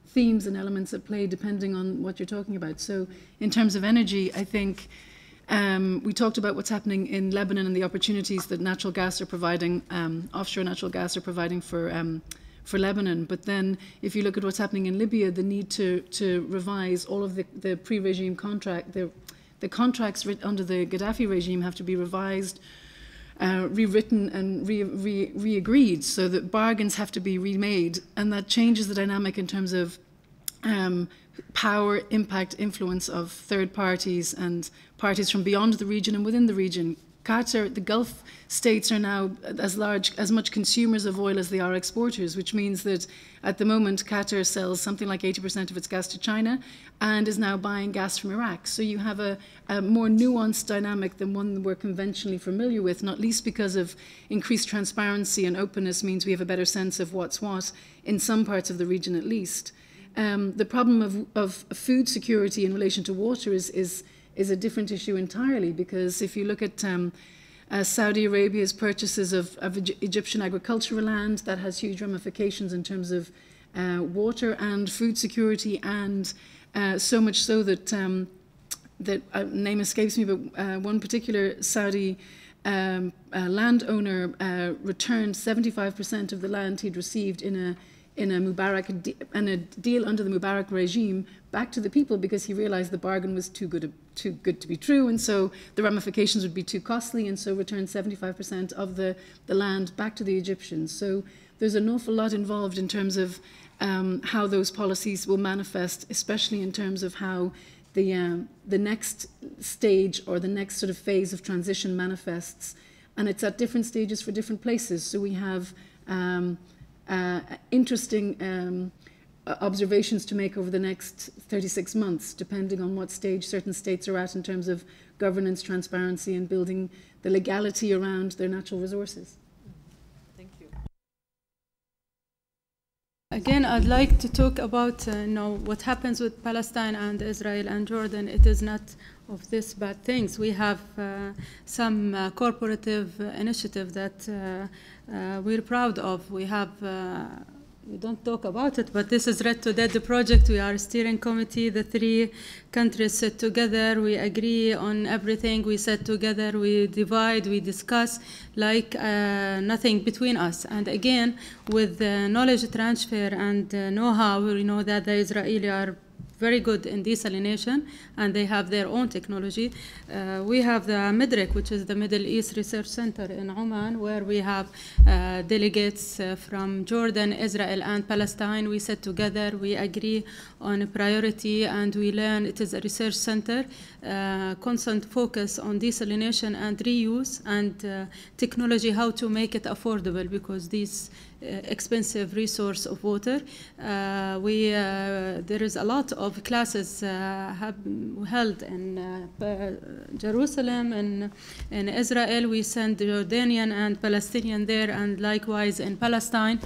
themes and elements at play depending on what you're talking about. So in terms of energy, I think we talked about what's happening in Lebanon and the opportunities that natural gas are providing, offshore natural gas are providing for Lebanon. But then if you look at what's happening in Libya, the need to revise all of the pre-regime contract, the contracts under the Gaddafi regime have to be revised, rewritten and re-agreed, so that bargains have to be remade, and that changes the dynamic in terms of power, impact, influence of third parties and parties from beyond the region and within the region. Qatar, the Gulf states are now as much consumers of oil as they are exporters, which means that at the moment Qatar sells something like 80% of its gas to China and is now buying gas from Iraq. So you have a more nuanced dynamic than one we're conventionally familiar with, not least because of increased transparency and openness means we have a better sense of what's what in some parts of the region at least. The problem of food security in relation to water is a different issue entirely, because if you look at Saudi Arabia's purchases of Egyptian agricultural land, that has huge ramifications in terms of water and food security, and so much so that name escapes me, but one particular Saudi landowner returned 75% of the land he'd received in a deal under the Mubarak regime back to the people, because he realized the bargain was too good to be true, and so the ramifications would be too costly, and so returned 75% of the land back to the Egyptians. So there's an awful lot involved in terms of how those policies will manifest, especially in terms of how the next stage or the next sort of phase of transition manifests, and it's at different stages for different places. So we have interesting observations to make over the next 36 months, depending on what stage certain states are at in terms of governance, transparency, and building the legality around their natural resources. Thank you. Again, I'd like to talk about what happens with Palestine and Israel and Jordan. It is not of these bad things. We have some corporative initiative that we're proud of. We have we don't talk about it, but this is Red to Dead, the project. We are a steering committee. The 3 countries sit together. We agree on everything. We sit together. We divide. We discuss like nothing between us. And again, with knowledge transfer and know-how, we know that the Israelis are very good in desalination, and they have their own technology. We have the MEDREC, which is the Middle East Research Center in Oman, where we have delegates from Jordan, Israel, and Palestine. We sit together, we agree on a priority, and we learn. It is a research center, constant focus on desalination and reuse and technology, how to make it affordable, because these expensive resource of water. There is a lot of classes held in Jerusalem and in Israel. We send Jordanian and Palestinian there, and likewise in Palestine.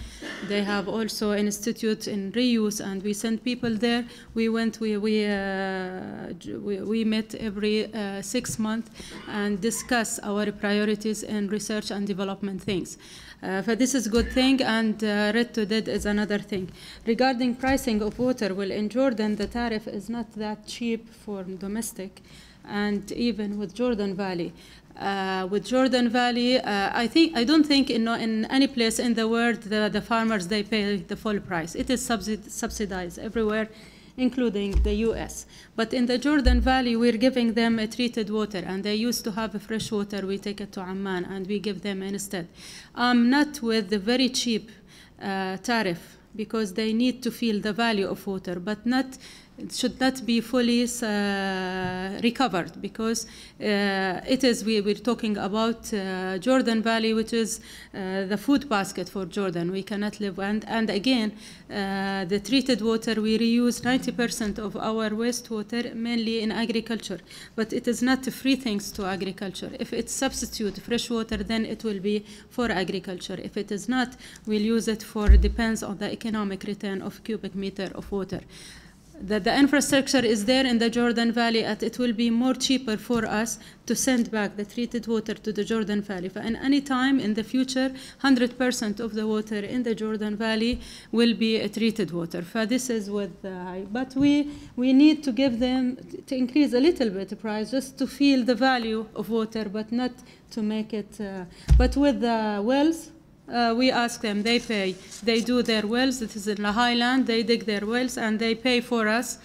They have also an institute in reuse, and we send people there. We met every 6 months and discuss our priorities in research and development things. So this is a good thing, and Red to Dead is another thing. Regarding pricing of water, well, in Jordan, the tariff is not that cheap for domestic, and even with Jordan Valley. With Jordan Valley, I don't think in any place in the world the farmers, they pay the full price. It is subsidized everywhere, including the US. But in the Jordan Valley, we're giving them a treated water, and they used to have a fresh water. We take it to Amman, and we give them instead. Not with the very cheap tariff, because they need to feel the value of water, but it should not be fully recovered, because we're talking about Jordan Valley, which is the food basket for Jordan. We cannot live, and again, the treated water, we reuse 90% of our wastewater mainly in agriculture, but it is not free thanks to agriculture. If it's substitute fresh water, then it will be for agriculture. If it is not, we'll use it depends on the economic return of cubic meter of water. The infrastructure is there in the Jordan Valley, and it will be more cheaper for us to send back the treated water to the Jordan Valley. And any time in the future, 100% of the water in the Jordan Valley will be treated water. So this is with high. But we need to give them, to increase a little bit the price, just to feel the value of water, but not to make it. But with the wells, we ask them, they pay. They do their wells. It is in the highland. They dig their wells, and they pay for us.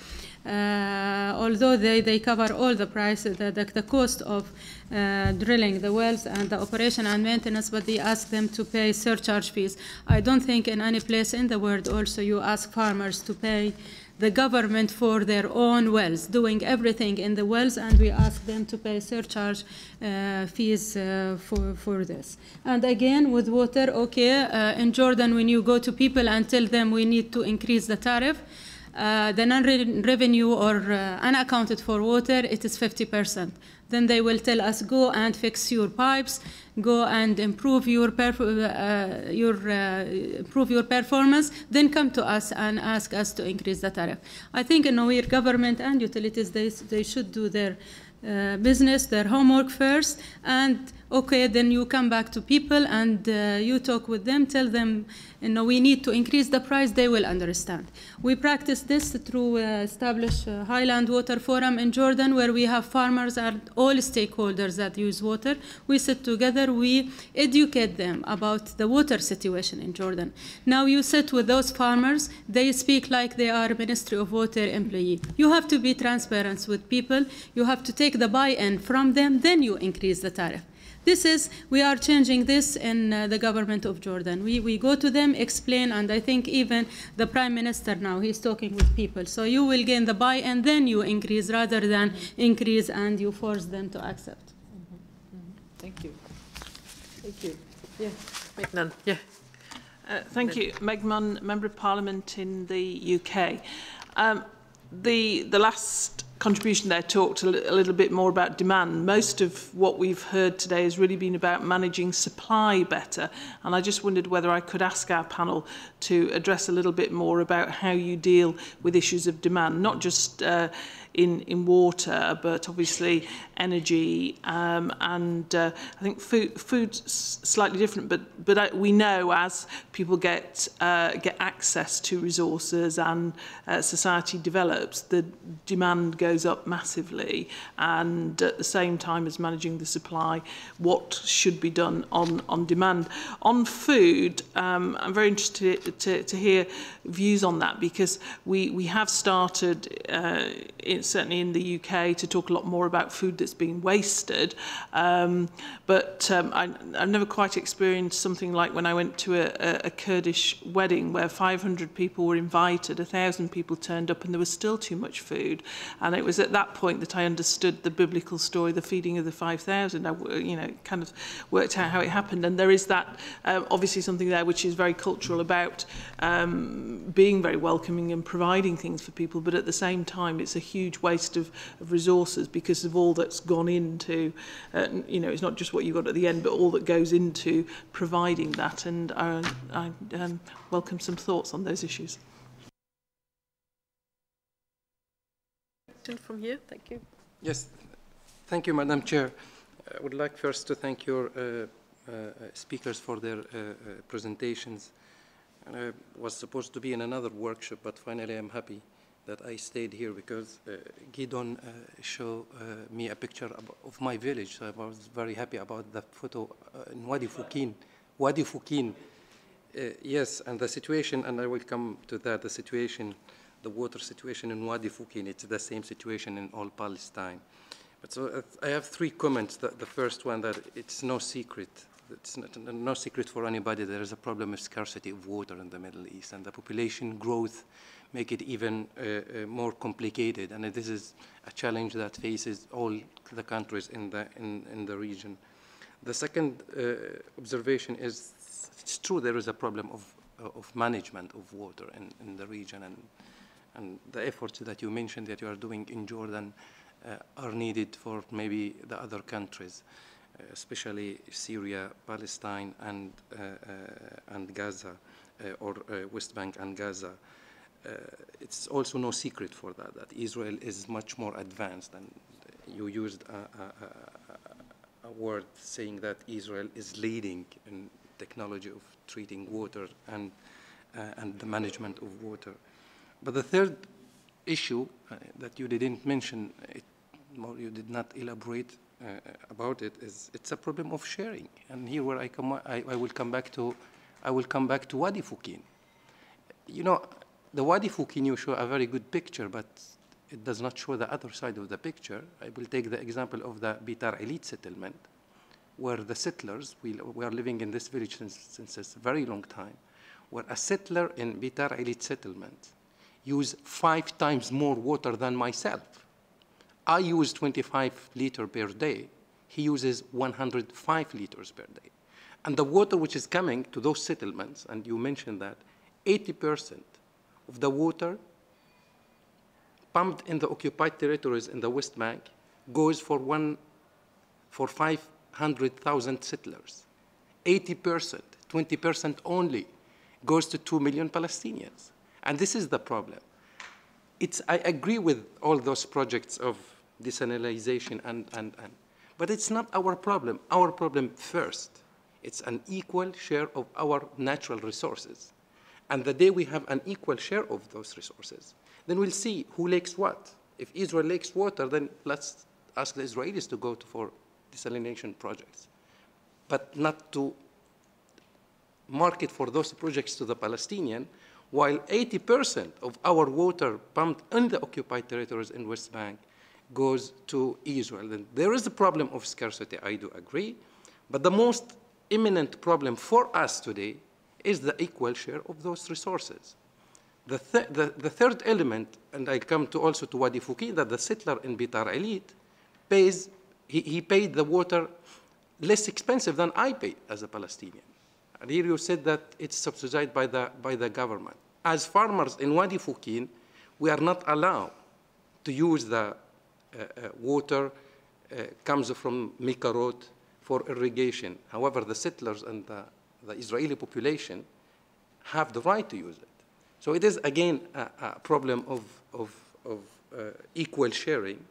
Although they cover all the price, the cost of drilling the wells and the operation and maintenance, but they ask them to pay surcharge fees. I don't think in any place in the world also you ask farmers to pay the government for their own wells, doing everything in the wells, and we ask them to pay surcharge fees for this. And again, with water, okay, in Jordan, when you go to people and tell them we need to increase the tariff, the non-revenue or unaccounted for water, it is 50%. Then they will tell us, go and fix your pipes, go and improve your performance, then come to us and ask us to increase the tariff. I think in our government and utilities, they should do their business, their homework first, and okay, then you come back to people and you talk with them, tell them, we need to increase the price, they will understand. We practice this through establish Highland Water Forum in Jordan, where we have farmers and all stakeholders that use water. We sit together, we educate them about the water situation in Jordan. Now you sit with those farmers, they speak like they are Ministry of Water employee. You have to be transparent with people, you have to take the buy-in from them, then you increase the tariff. We are changing this in the government of Jordan. We go to them, explain, and I think even the Prime Minister now, he's talking with people. So you will gain the buy-in, then you increase, rather than increase and you force them to accept. Thank you. Thank you. Yeah, Megnan. Yeah. Thank you. Megman, Member of Parliament in the UK. The last contribution there talked a little bit more about demand. Most of what we've heard today has really been about managing supply better, and I just wondered whether I could ask our panel to address a little bit more about how you deal with issues of demand, not just in water, but obviously energy and I think food's slightly different. But we know as people get access to resources and society develops, the demand goes up massively, and at the same time as managing the supply, what should be done on demand. On food, I'm very interested to hear views on that, because we have started, certainly in the UK, to talk a lot more about food that's being wasted, but I've never quite experienced something like when I went to a Kurdish wedding where 500 people were invited, 1,000 people turned up, and there was still too much food. And it was at that point that I understood the biblical story, the feeding of the 5,000. I, kind of worked out how it happened. And there is that, obviously something there which is very cultural about being very welcoming and providing things for people, but at the same time it's a huge waste of resources because of all that's gone into, it's not just what you got at the end, but all that goes into providing that. And I welcome some thoughts on those issues. From here, thank you. Yes, thank you, Madam Chair. I would like first to thank your speakers for their presentations. I was supposed to be in another workshop, but finally I'm happy that I stayed here because Gidon showed me a picture of my village. So I was very happy about the photo in Wadi Fukin. Wadi Fukin, yes, and the situation, and I will come to that, the situation, the water situation in Wadi Fukin, it's the same situation in all Palestine. But so I have three comments. The first one, that it's no secret. It's no secret for anybody. There is a problem of scarcity of water in the Middle East, and the population growth make it even more complicated. And this is a challenge that faces all the countries in the region. The second observation is, it's true there is a problem of management of water in the region, and the efforts that you mentioned that you are doing in Jordan are needed for maybe the other countries, especially Syria, Palestine, and Gaza, or West Bank and Gaza. It's also no secret for that Israel is much more advanced, and you used a word saying that Israel is leading in technology of treating water and the management of water. But the third issue that you didn't mention, you did not elaborate about it, is it's a problem of sharing. And here where I will come back to Wadi Fukin. You know, the Wadi Fukin, you show a very good picture, but it does not show the other side of the picture. I will take the example of the Bitar elite settlement, where the settlers, we are living in this village since a very long time, where a settler in Bitar elite settlement use 5 times more water than myself. I use 25 liters per day. He uses 105 liters per day. And the water which is coming to those settlements, and you mentioned that, 80% of the water pumped in the occupied territories in the West Bank goes for 500,000 settlers. 80%, 20% only, goes to 2 million Palestinians. And this is the problem. I agree with all those projects of desalinization, but it's not our problem. Our problem first, it's an equal share of our natural resources. And the day we have an equal share of those resources, then we'll see who lakes what. If Israel lakes water, then let's ask the Israelis to go for desalination projects, but not to market for those projects to the Palestinian, while 80% of our water pumped in the occupied territories in West Bank goes to Israel. And there is a problem of scarcity, I do agree, but the most imminent problem for us today is the equal share of those resources. The third element, and I come to also to Wadi Fukin, that the settler in Bitar elite pays, he paid the water less expensive than I pay as a Palestinian. And here you said that it's subsidized by the government. As farmers in Wadi Fukin, we are not allowed to use the water comes from Mikarot for irrigation. However, the settlers and the Israeli population have the right to use it. So it is, again, a problem of equal sharing.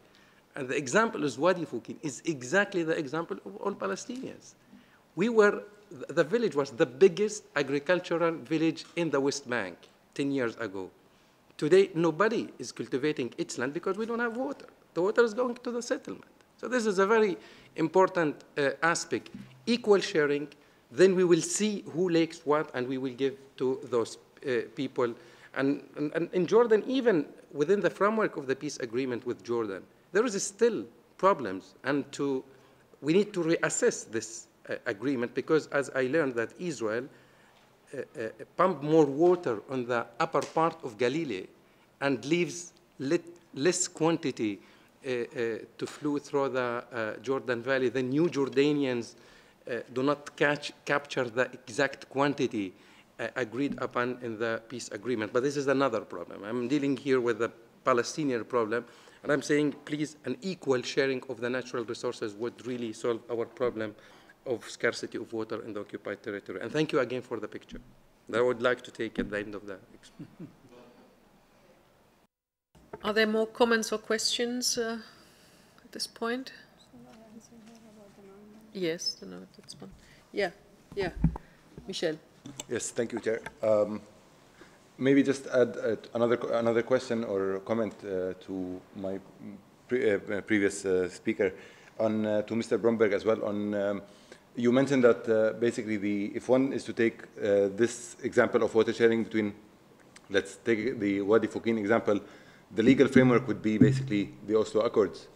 And the example is Wadi Fukin is exactly the example of all Palestinians. The village was the biggest agricultural village in the West Bank 10 years ago. Today, nobody is cultivating its land because we don't have water. The water is going to the settlement. So this is a very important aspect. Equal sharing, then we will see who likes what, and we will give to those people. And in Jordan, even within the framework of the peace agreement with Jordan, there is still problems, and we need to reassess this agreement, because as I learned that Israel pump more water on the upper part of Galilee and leaves less quantity to flow through the Jordan Valley. The new Jordanians do not capture the exact quantity agreed upon in the peace agreement. But this is another problem. I'm dealing here with the Palestinian problem, and I'm saying, please, an equal sharing of the natural resources would really solve our problem of scarcity of water in the occupied territory. And thank you again for the picture that I would like to take at the end of the Are there more comments or questions at this point? Yes, no, that's one. Yeah, Michel. Yes, thank you, Chair. Maybe just add another question or comment to my previous speaker, to Mr. Bromberg as well. On you mentioned that basically if one is to take this example of water sharing between, let's take the Wadi Fukin example, the legal framework would be basically the Oslo Accords,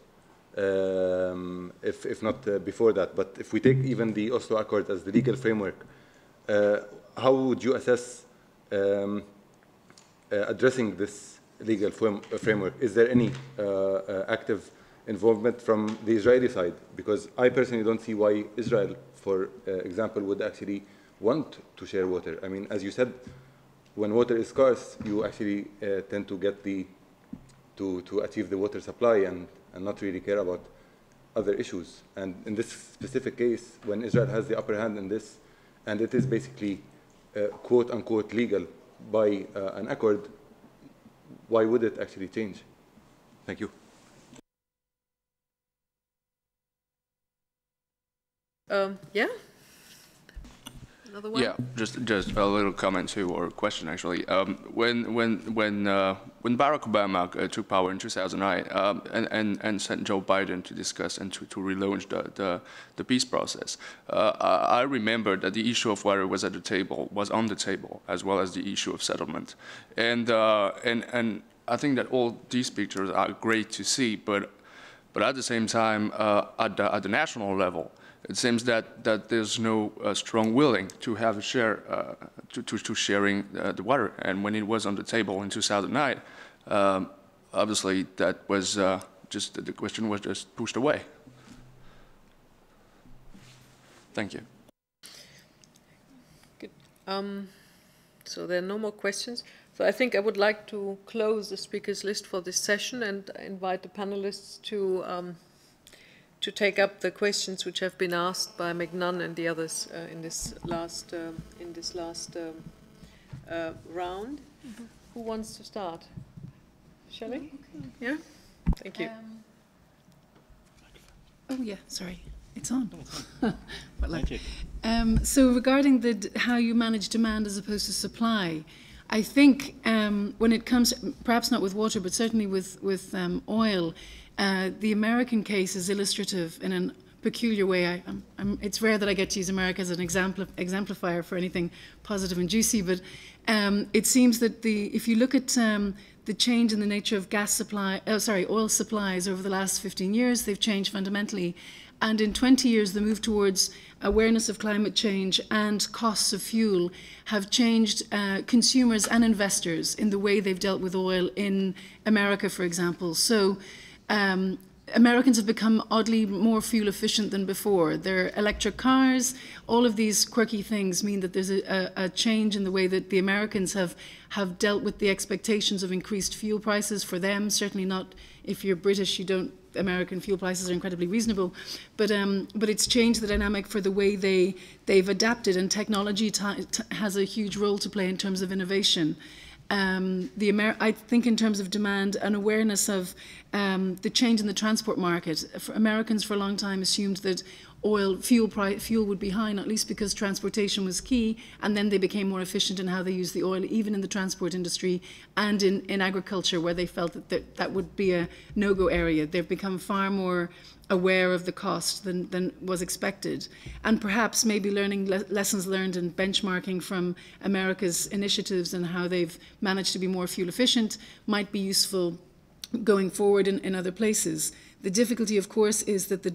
if not before that. But if we take even the Oslo Accord as the legal framework, how would you assess addressing this legal framework? Is there any active involvement from the Israeli side? Because I personally don't see why Israel, for example, would actually want to share water. I mean, as you said, when water is scarce, you actually tend to get to achieve the water supply and not really care about other issues. And in this specific case, when Israel has the upper hand in this, and it is basically quote unquote legal by an accord, why would it actually change? Thank you. Yeah. Another one? Yeah, just a little comment to or question actually. When Barack Obama took power in 2009 and sent Joe Biden to discuss and to relaunch the peace process, I remember that the issue of water was on the table, as well as the issue of settlement, and I think that all these pictures are great to see, but at the same time, at the national level, it seems that there's no strong willing to have a share to sharing the water. And when it was on the table in 2009, obviously that was the question was just pushed away. Thank you. Good. So there are no more questions. So I think I would like to close the speakers list for this session and invite the panelists to take up the questions which have been asked by Megnan and the others in this last round. Mm-hmm. Who wants to start? Shall we? Okay. Yeah. Thank you. Oh yeah, sorry, it's on. Thank you. So regarding how you manage demand as opposed to supply, I think when it comes, perhaps not with water, but certainly with oil. The American case is illustrative in a peculiar way. It's rare that I get to use America as an exemplifier for anything positive and juicy, but it seems that if you look at the change in the nature of oil supplies over the last 15 years, they've changed fundamentally. And in 20 years, the move towards awareness of climate change and costs of fuel have changed consumers and investors in the way they've dealt with oil in America, for example. So Americans have become oddly more fuel efficient than before. Their electric cars, all of these quirky things mean that there's a change in the way that the Americans have dealt with the expectations of increased fuel prices for them. Certainly not if you're British, American fuel prices are incredibly reasonable, but it's changed the dynamic for the way they've adapted, and technology has a huge role to play in terms of innovation. I think in terms of demand, an awareness of the change in the transport market. Americans for a long time assumed that fuel would be high, not least because transportation was key, and then they became more efficient in how they use the oil, even in the transport industry and in agriculture, where they felt that that would be a no-go area. They've become far more aware of the cost than was expected, and perhaps maybe learning lessons learned and benchmarking from America's initiatives and how they've managed to be more fuel efficient might be useful going forward in other places. The difficulty, of course, is that the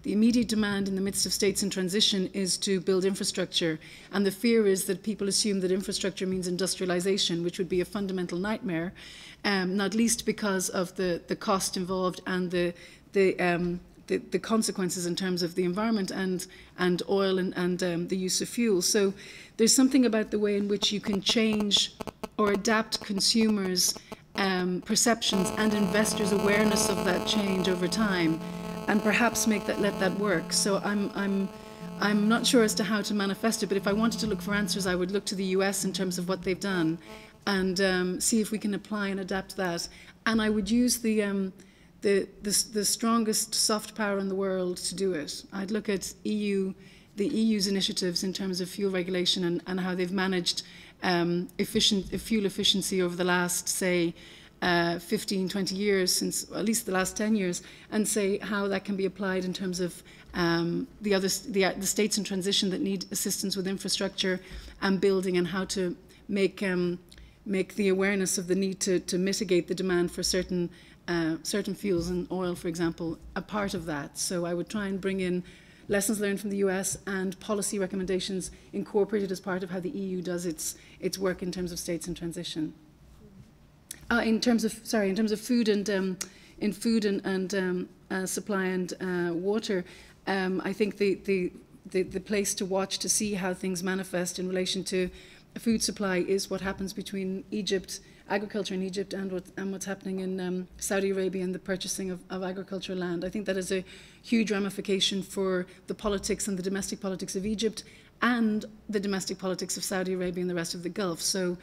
immediate demand in the midst of states in transition is to build infrastructure, and the fear is that people assume that infrastructure means industrialization, which would be a fundamental nightmare, not least because of the cost involved and the consequences in terms of the environment and oil and the use of fuel. So there's something about the way in which you can change or adapt consumers' perceptions and investors' awareness of that change over time, and perhaps let that work. So I'm not sure as to how to manifest it, but if I wanted to look for answers, I would look to the US in terms of what they've done and see if we can apply and adapt that. And I would use the strongest soft power in the world to do it. I'd look at the EU's initiatives in terms of fuel regulation and how they've managed fuel efficiency over the last, say, 15, 20 years, since at least the last 10 years, and say how that can be applied in terms of the states in transition that need assistance with infrastructure and building, and how to make the awareness of the need to mitigate the demand for certain fuels, and oil, for example, a part of that. So I would try and bring in lessons learned from the US and policy recommendations incorporated as part of how the EU does its work in terms of states in transition. In terms of food and supply and water, I think the place to watch to see how things manifest in relation to food supply is what happens between agriculture in Egypt and what's happening in Saudi Arabia and the purchasing of agricultural land. I think that is a huge ramification for the politics and the domestic politics of Egypt and the domestic politics of Saudi Arabia and the rest of the Gulf. So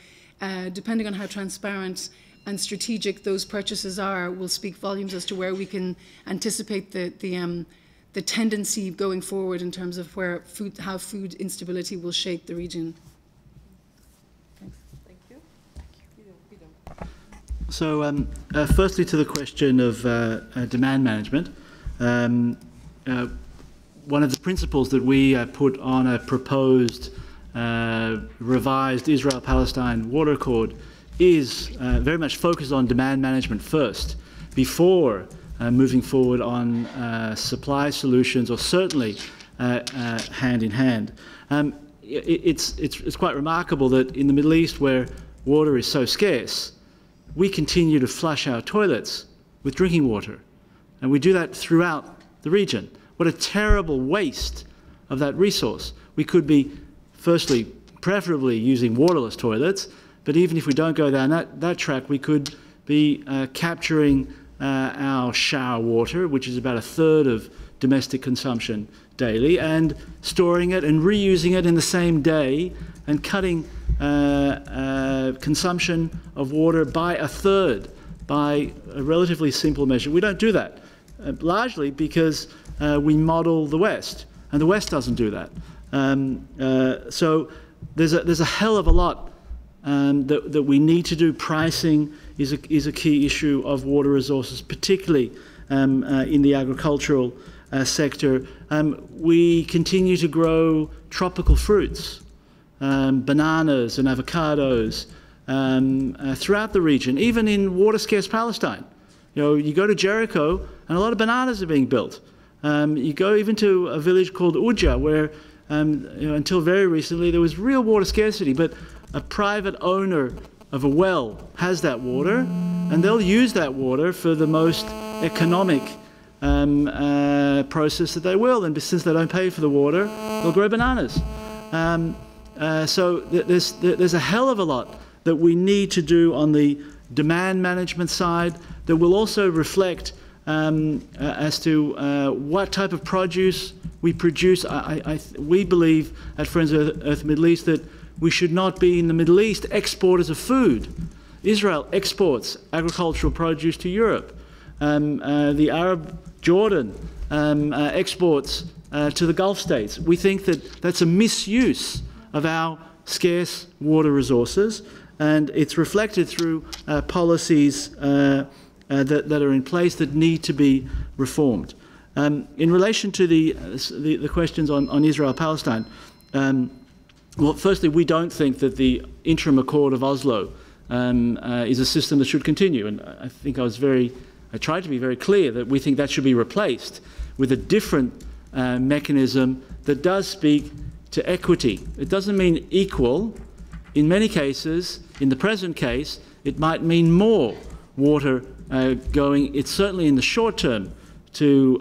depending on how transparent and strategic those purchases are, will speak volumes as to where we can anticipate the tendency going forward in terms of how food instability will shape the region. So firstly, to the question of demand management, one of the principles that we put on a proposed revised Israel-Palestine water accord is very much focused on demand management first, before moving forward on supply solutions, or certainly hand in hand. It's quite remarkable that in the Middle East, where water is so scarce, we continue to flush our toilets with drinking water. And we do that throughout the region. What a terrible waste of that resource. We could be, firstly, preferably using waterless toilets, but even if we don't go down that track, we could be capturing our shower water, which is about 1/3 of domestic consumption daily, and storing it and reusing it in the same day, and cutting consumption of water by 1/3 by a relatively simple measure. We don't do that, largely because we model the West, and the West doesn't do that. So there's a hell of a lot that we need to do. Pricing is a key issue of water resources, particularly in the agricultural sector. We continue to grow tropical fruits, bananas and avocados throughout the region, even in water-scarce Palestine. You go to Jericho and a lot of bananas are being built. You go even to a village called Uja, where until very recently there was real water scarcity, but a private owner of a well has that water, and they'll use that water for the most economic process that they will. And since they don't pay for the water, they'll grow bananas. So there's a hell of a lot that we need to do on the demand management side that will also reflect as to what type of produce we produce. We believe at Friends of Earth Middle East that we should not be in the Middle East exporters of food. Israel exports agricultural produce to Europe. The Arab Jordan exports to the Gulf states. We think that that's a misuse of our scarce water resources, and it's reflected through policies that are in place that need to be reformed. In relation to the questions on Israel-Palestine, well, firstly, we don't think that the interim accord of Oslo is a system that should continue, and I think I tried to be very clear that we think that should be replaced with a different mechanism that does speak to equity. It doesn't mean equal. In many cases, in the present case, it might mean more water going, it's certainly in the short term, to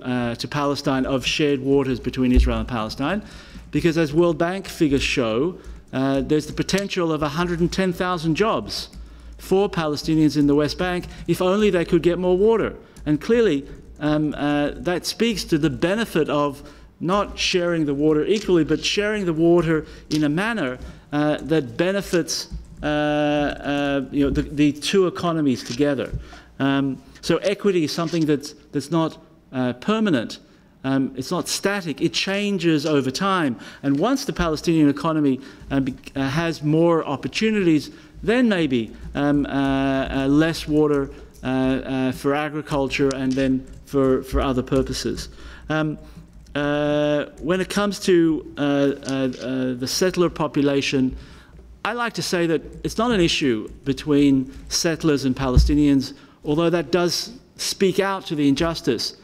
Palestine, of shared waters between Israel and Palestine, because as World Bank figures show, there's the potential of 110,000 jobs for Palestinians in the West Bank if only they could get more water. And clearly, that speaks to the benefit of not sharing the water equally, but sharing the water in a manner that benefits the two economies together. So equity is something that's not permanent. It's not static. It changes over time. And once the Palestinian economy has more opportunities, then maybe less water for agriculture and then for other purposes. When it comes to the settler population, I like to say that it's not an issue between settlers and Palestinians, although that does speak out to the injustice.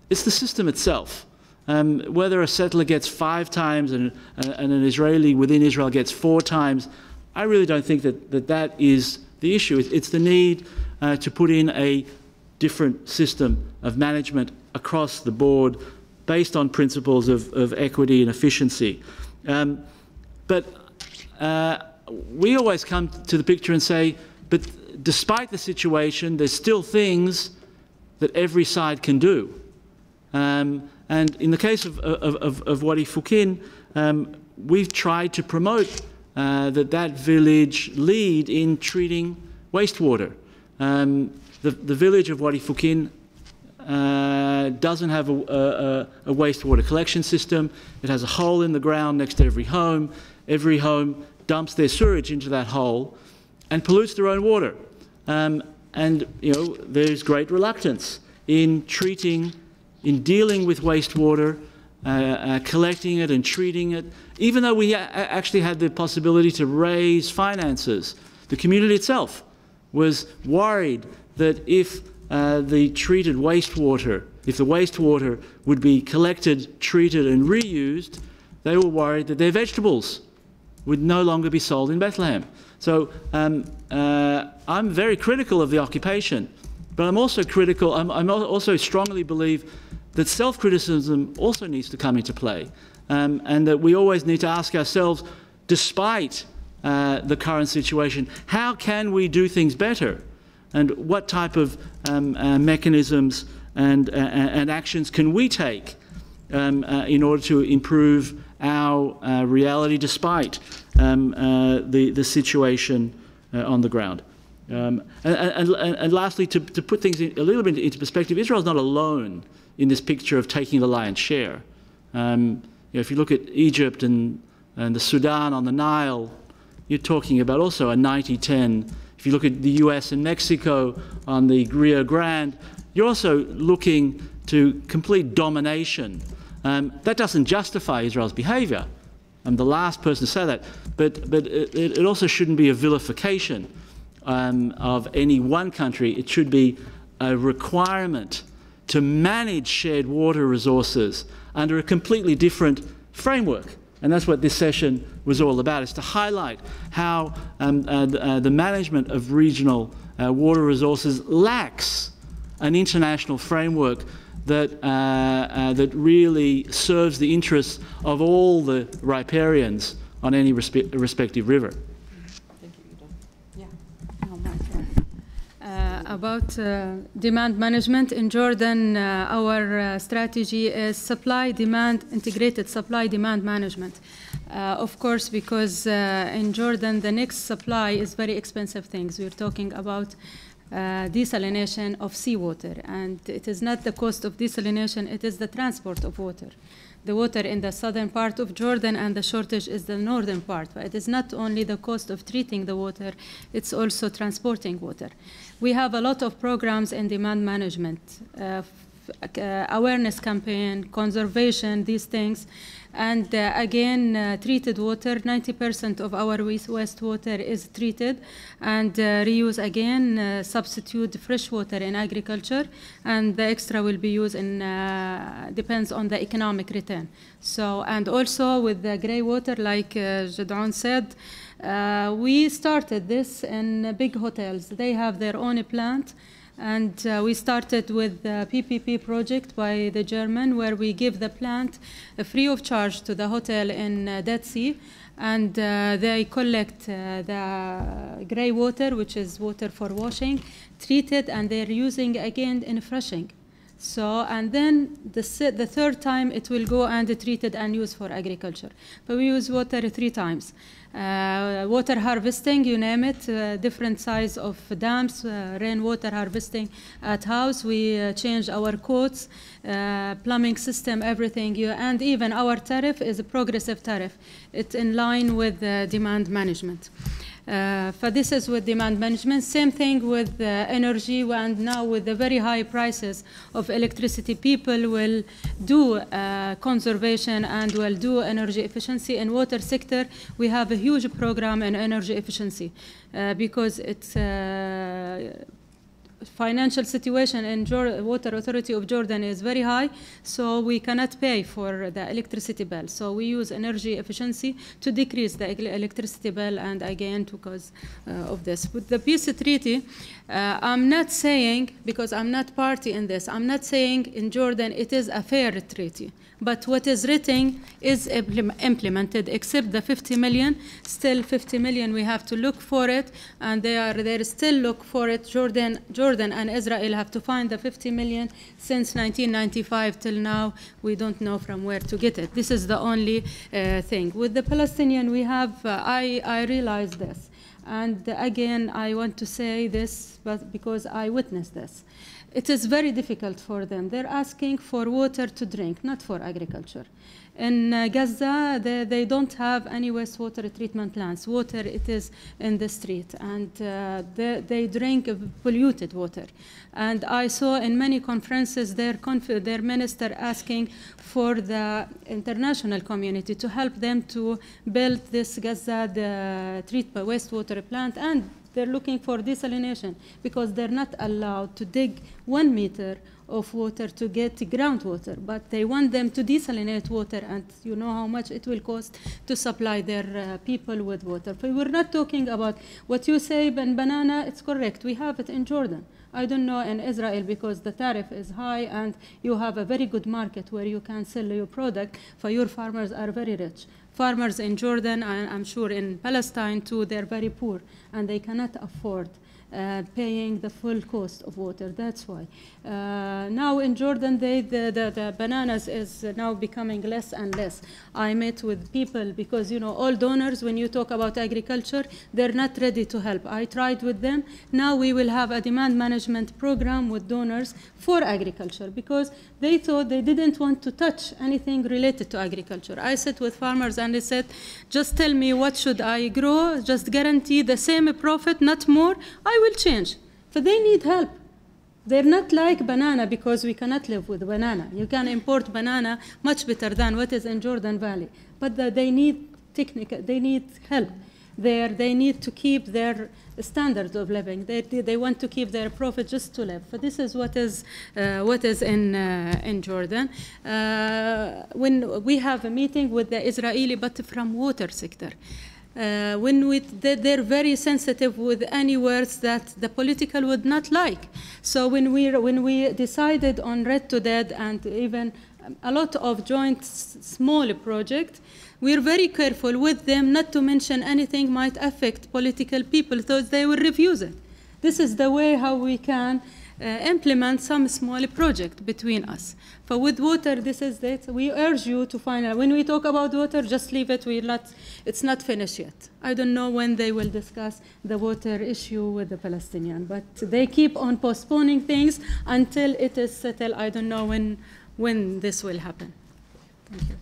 It's the system itself. Whether a settler gets 5 times and an Israeli within Israel gets 4 times, I really don't think that is the issue. It's the need to put in a different system of management across the board based on principles of equity and efficiency. But we always come to the picture and say, but despite the situation, there's still things that every side can do. And in the case of Wadi Fukin, we've tried to promote that village lead in treating wastewater. The village of Wadi Fukin doesn't have a wastewater collection system. It has a hole in the ground next to every home. Every home dumps their sewage into that hole and pollutes their own water. And there's great reluctance in dealing with wastewater, collecting it and treating it, even though we actually had the possibility to raise finances. The community itself was worried that if the treated wastewater, if the wastewater would be collected, treated and reused, they were worried that their vegetables would no longer be sold in Bethlehem. So I'm very critical of the occupation, but I'm also critical, I'm also strongly believe that self-criticism also needs to come into play, and that we always need to ask ourselves, despite the current situation, how can we do things better? And what type of mechanisms and actions can we take in order to improve our reality despite the situation on the ground? And lastly, to put things a little bit into perspective, Israel is not alone in this picture of taking the lion's share. If you look at Egypt and the Sudan on the Nile, you're talking about also a 90-10. If you look at the US and Mexico on the Rio Grande, you're also looking to complete domination. That doesn't justify Israel's behavior. I'm the last person to say that, but it also shouldn't be a vilification of any one country. It should be a requirement to manage shared water resources under a completely different framework. And that's what this session was all about, is to highlight how the management of regional water resources lacks an international framework that really serves the interests of all the riparians on any respective river. About demand management in Jordan, our strategy is integrated supply-demand management. Of course, because in Jordan, the next supply is very expensive things. We're talking about desalination of seawater, and it is not the cost of desalination, it is the transport of water. The water in the southern part of Jordan and the shortage is the northern part. But it is not only the cost of treating the water, it's also transporting water. We have a lot of programs in demand management, awareness campaign, conservation, these things. And again, treated water, 90% of our wastewater is treated, and reuse again, substitute fresh water in agriculture, and the extra will be used in, depends on the economic return. So, and also with the gray water, like Gidon said, we started this in big hotels. They have their own plant. And we started with the PPP project by the German, where we give the plant free of charge to the hotel in Dead Sea, and they collect the gray water, which is water for washing, treat it, and they're using again in flushing. So, and then the third time it will go and treated and used for agriculture. But we use water 3 times. Water harvesting, you name it, different size of dams, rainwater harvesting at house. We change our codes, plumbing system, everything. And even our tariff is a progressive tariff. It's in line with demand management. For this is with demand management. Same thing with energy, and now with the very high prices of electricity, people will do conservation and will do energy efficiency. In water sector, we have a huge program in energy efficiency because it's financial situation in Water Authority of Jordan is very high, so we cannot pay for the electricity bill. So we use energy efficiency to decrease the electricity bill, and again because of this. With the peace treaty, I'm not saying, because I'm not party in this, I'm not saying in Jordan it is a fair treaty. But what is written is implemented, except the 50 million. Still 50 million, we have to look for it, and they still look for it. Jordan and Israel have to find the 50 million since 1995 till now. We don't know from where to get it. This is the only thing. With the Palestinian, we have, I realize this. And again, I want to say this because I witnessed this. It is very difficult for them. They're asking for water to drink, not for agriculture. In Gaza, they don't have any wastewater treatment plants. Water, it is in the street, and they drink polluted water. And I saw in many conferences their minister asking for the international community to help them to build this Gaza wastewater plant, and they're looking for desalination because they're not allowed to dig 1 meter of water to get groundwater, but they want them to desalinate water, and you know how much it will cost to supply their people with water. But we're not talking about what you say, banana, it's correct. We have it in Jordan. I don't know in Israel because the tariff is high and you have a very good market where you can sell your product, for your farmers are very rich. Farmers in Jordan, and I'm sure in Palestine too, they're very poor and they cannot afford paying the full cost of water. That's why. Now in Jordan, the bananas is now becoming less and less. I met with people because, you know, all donors, when you talk about agriculture, they're not ready to help. I tried with them. Now we will have a demand management program with donors for agriculture because they thought they didn't want to touch anything related to agriculture. I sat with farmers and they said, just tell me what should I grow, just guarantee the same profit, not more, I will change. So they need help. They're not like banana because we cannot live with banana. You can import banana much better than what is in Jordan Valley. But they need they need help. They need to keep their standard of living. They want to keep their profit just to live. So this is what is in Jordan. When we have a meeting with the Israeli, but from water sector. They're very sensitive with any words that the political would not like. So when we decided on Red to Dead and even a lot of joint small projects, we're very careful with them not to mention anything might affect political people, so they will refuse it. This is the way how we can implement some small project between us. But with water, this is it. We urge you to find out. When we talk about water, just leave it. It's not finished yet. I don't know when they will discuss the water issue with the Palestinians, but they keep on postponing things until it is settled. I don't know when this will happen. Thank you.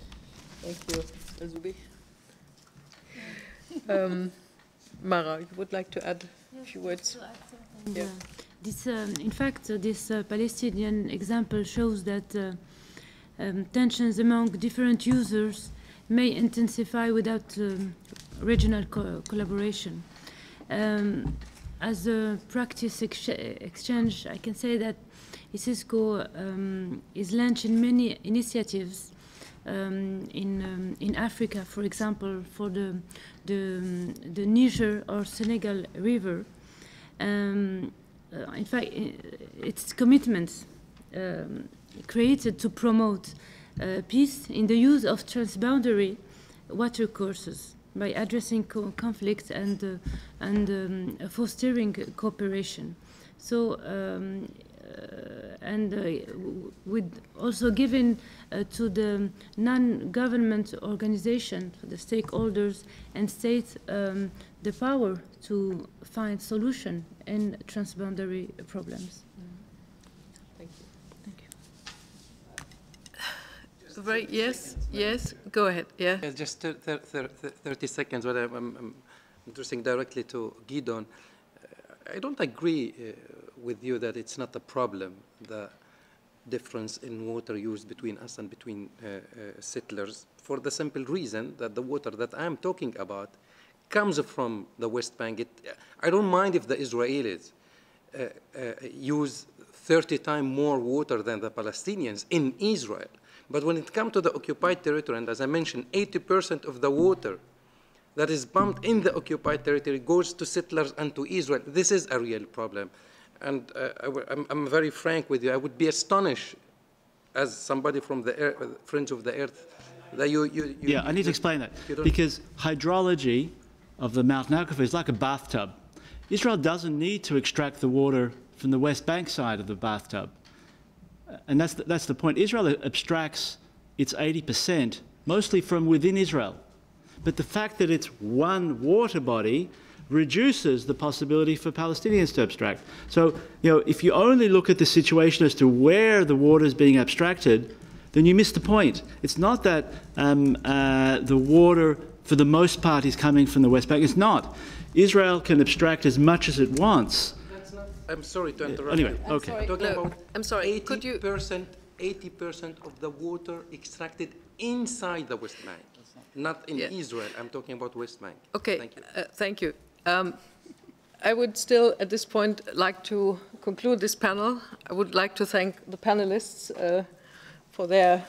Thank you, Al-Zoubi. Maha, you would like to add a few words? Yeah. In fact, this Palestinian example shows that tensions among different users may intensify without regional collaboration. As a practice exchange, I can say that ISESCO is launching many initiatives in Africa, for example, for the Niger or Senegal River. In fact, its commitments created to promote peace in the use of transboundary water courses by addressing conflicts and fostering cooperation. So, with also giving to the non-government organizations, the stakeholders and states, the power to find solution in transboundary problems. Thank you. Thank you. Yes, go ahead. Yeah. Just 30 seconds, but I'm addressing directly to Gidon. I don't agree with you that it's not a problem, the difference in water use between us and between settlers, for the simple reason that the water that I'm talking about comes from the West Bank. I don't mind if the Israelis use 30 times more water than the Palestinians in Israel. But when it comes to the occupied territory, and as I mentioned, 80% of the water that is pumped in the occupied territory goes to settlers and to Israel. This is a real problem. And I'm very frank with you. I would be astonished, as somebody from the Friends of the Earth, that Yeah, I need to explain that. Because hydrology of the mountain aquifer is like a bathtub. Israel doesn't need to extract the water from the West Bank side of the bathtub. And that's the point. Israel abstracts its 80% mostly from within Israel. But the fact that it's one water body reduces the possibility for Palestinians to abstract. So, if you only look at the situation as to where the water is being abstracted, then you miss the point. It's not that the water, for the most part, is coming from the West Bank. It's not. Israel can abstract as much as it wants. That's not, I'm sorry to interrupt anyway, you. Okay. I'm talking about I'm sorry. 80% of the water extracted inside the West Bank, not in Israel. I'm talking about West Bank. Okay. Thank you. Thank you. I would still, at this point, like to conclude this panel. I would like to thank the panelists for their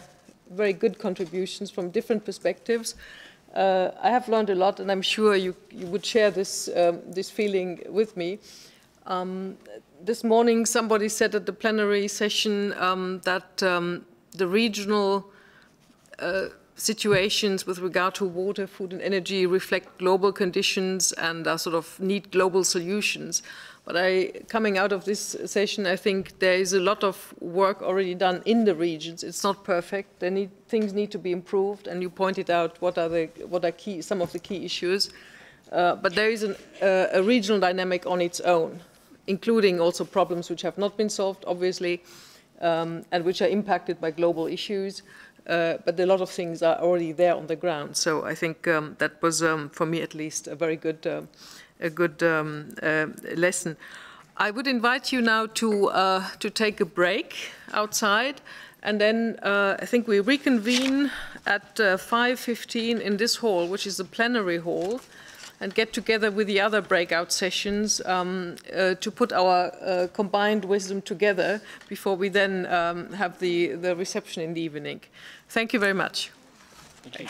very good contributions from different perspectives. I have learned a lot, and I'm sure you would share this, this feeling with me. This morning, somebody said at the plenary session that the regional situations with regard to water, food and energy reflect global conditions and sort of need global solutions. But coming out of this session, I think there is a lot of work already done in the regions. It's not perfect. Things need to be improved, and you pointed out what are some of the key issues. But there is a regional dynamic on its own, including also problems which have not been solved, obviously, and which are impacted by global issues. But a lot of things are already there on the ground. So I think that was, for me at least, a very good, lesson. I would invite you now to take a break outside, and then I think we reconvene at 5:15 in this hall, which is the plenary hall, and get together with the other breakout sessions to put our combined wisdom together before we then have the reception in the evening. Thank you very much. Thank you.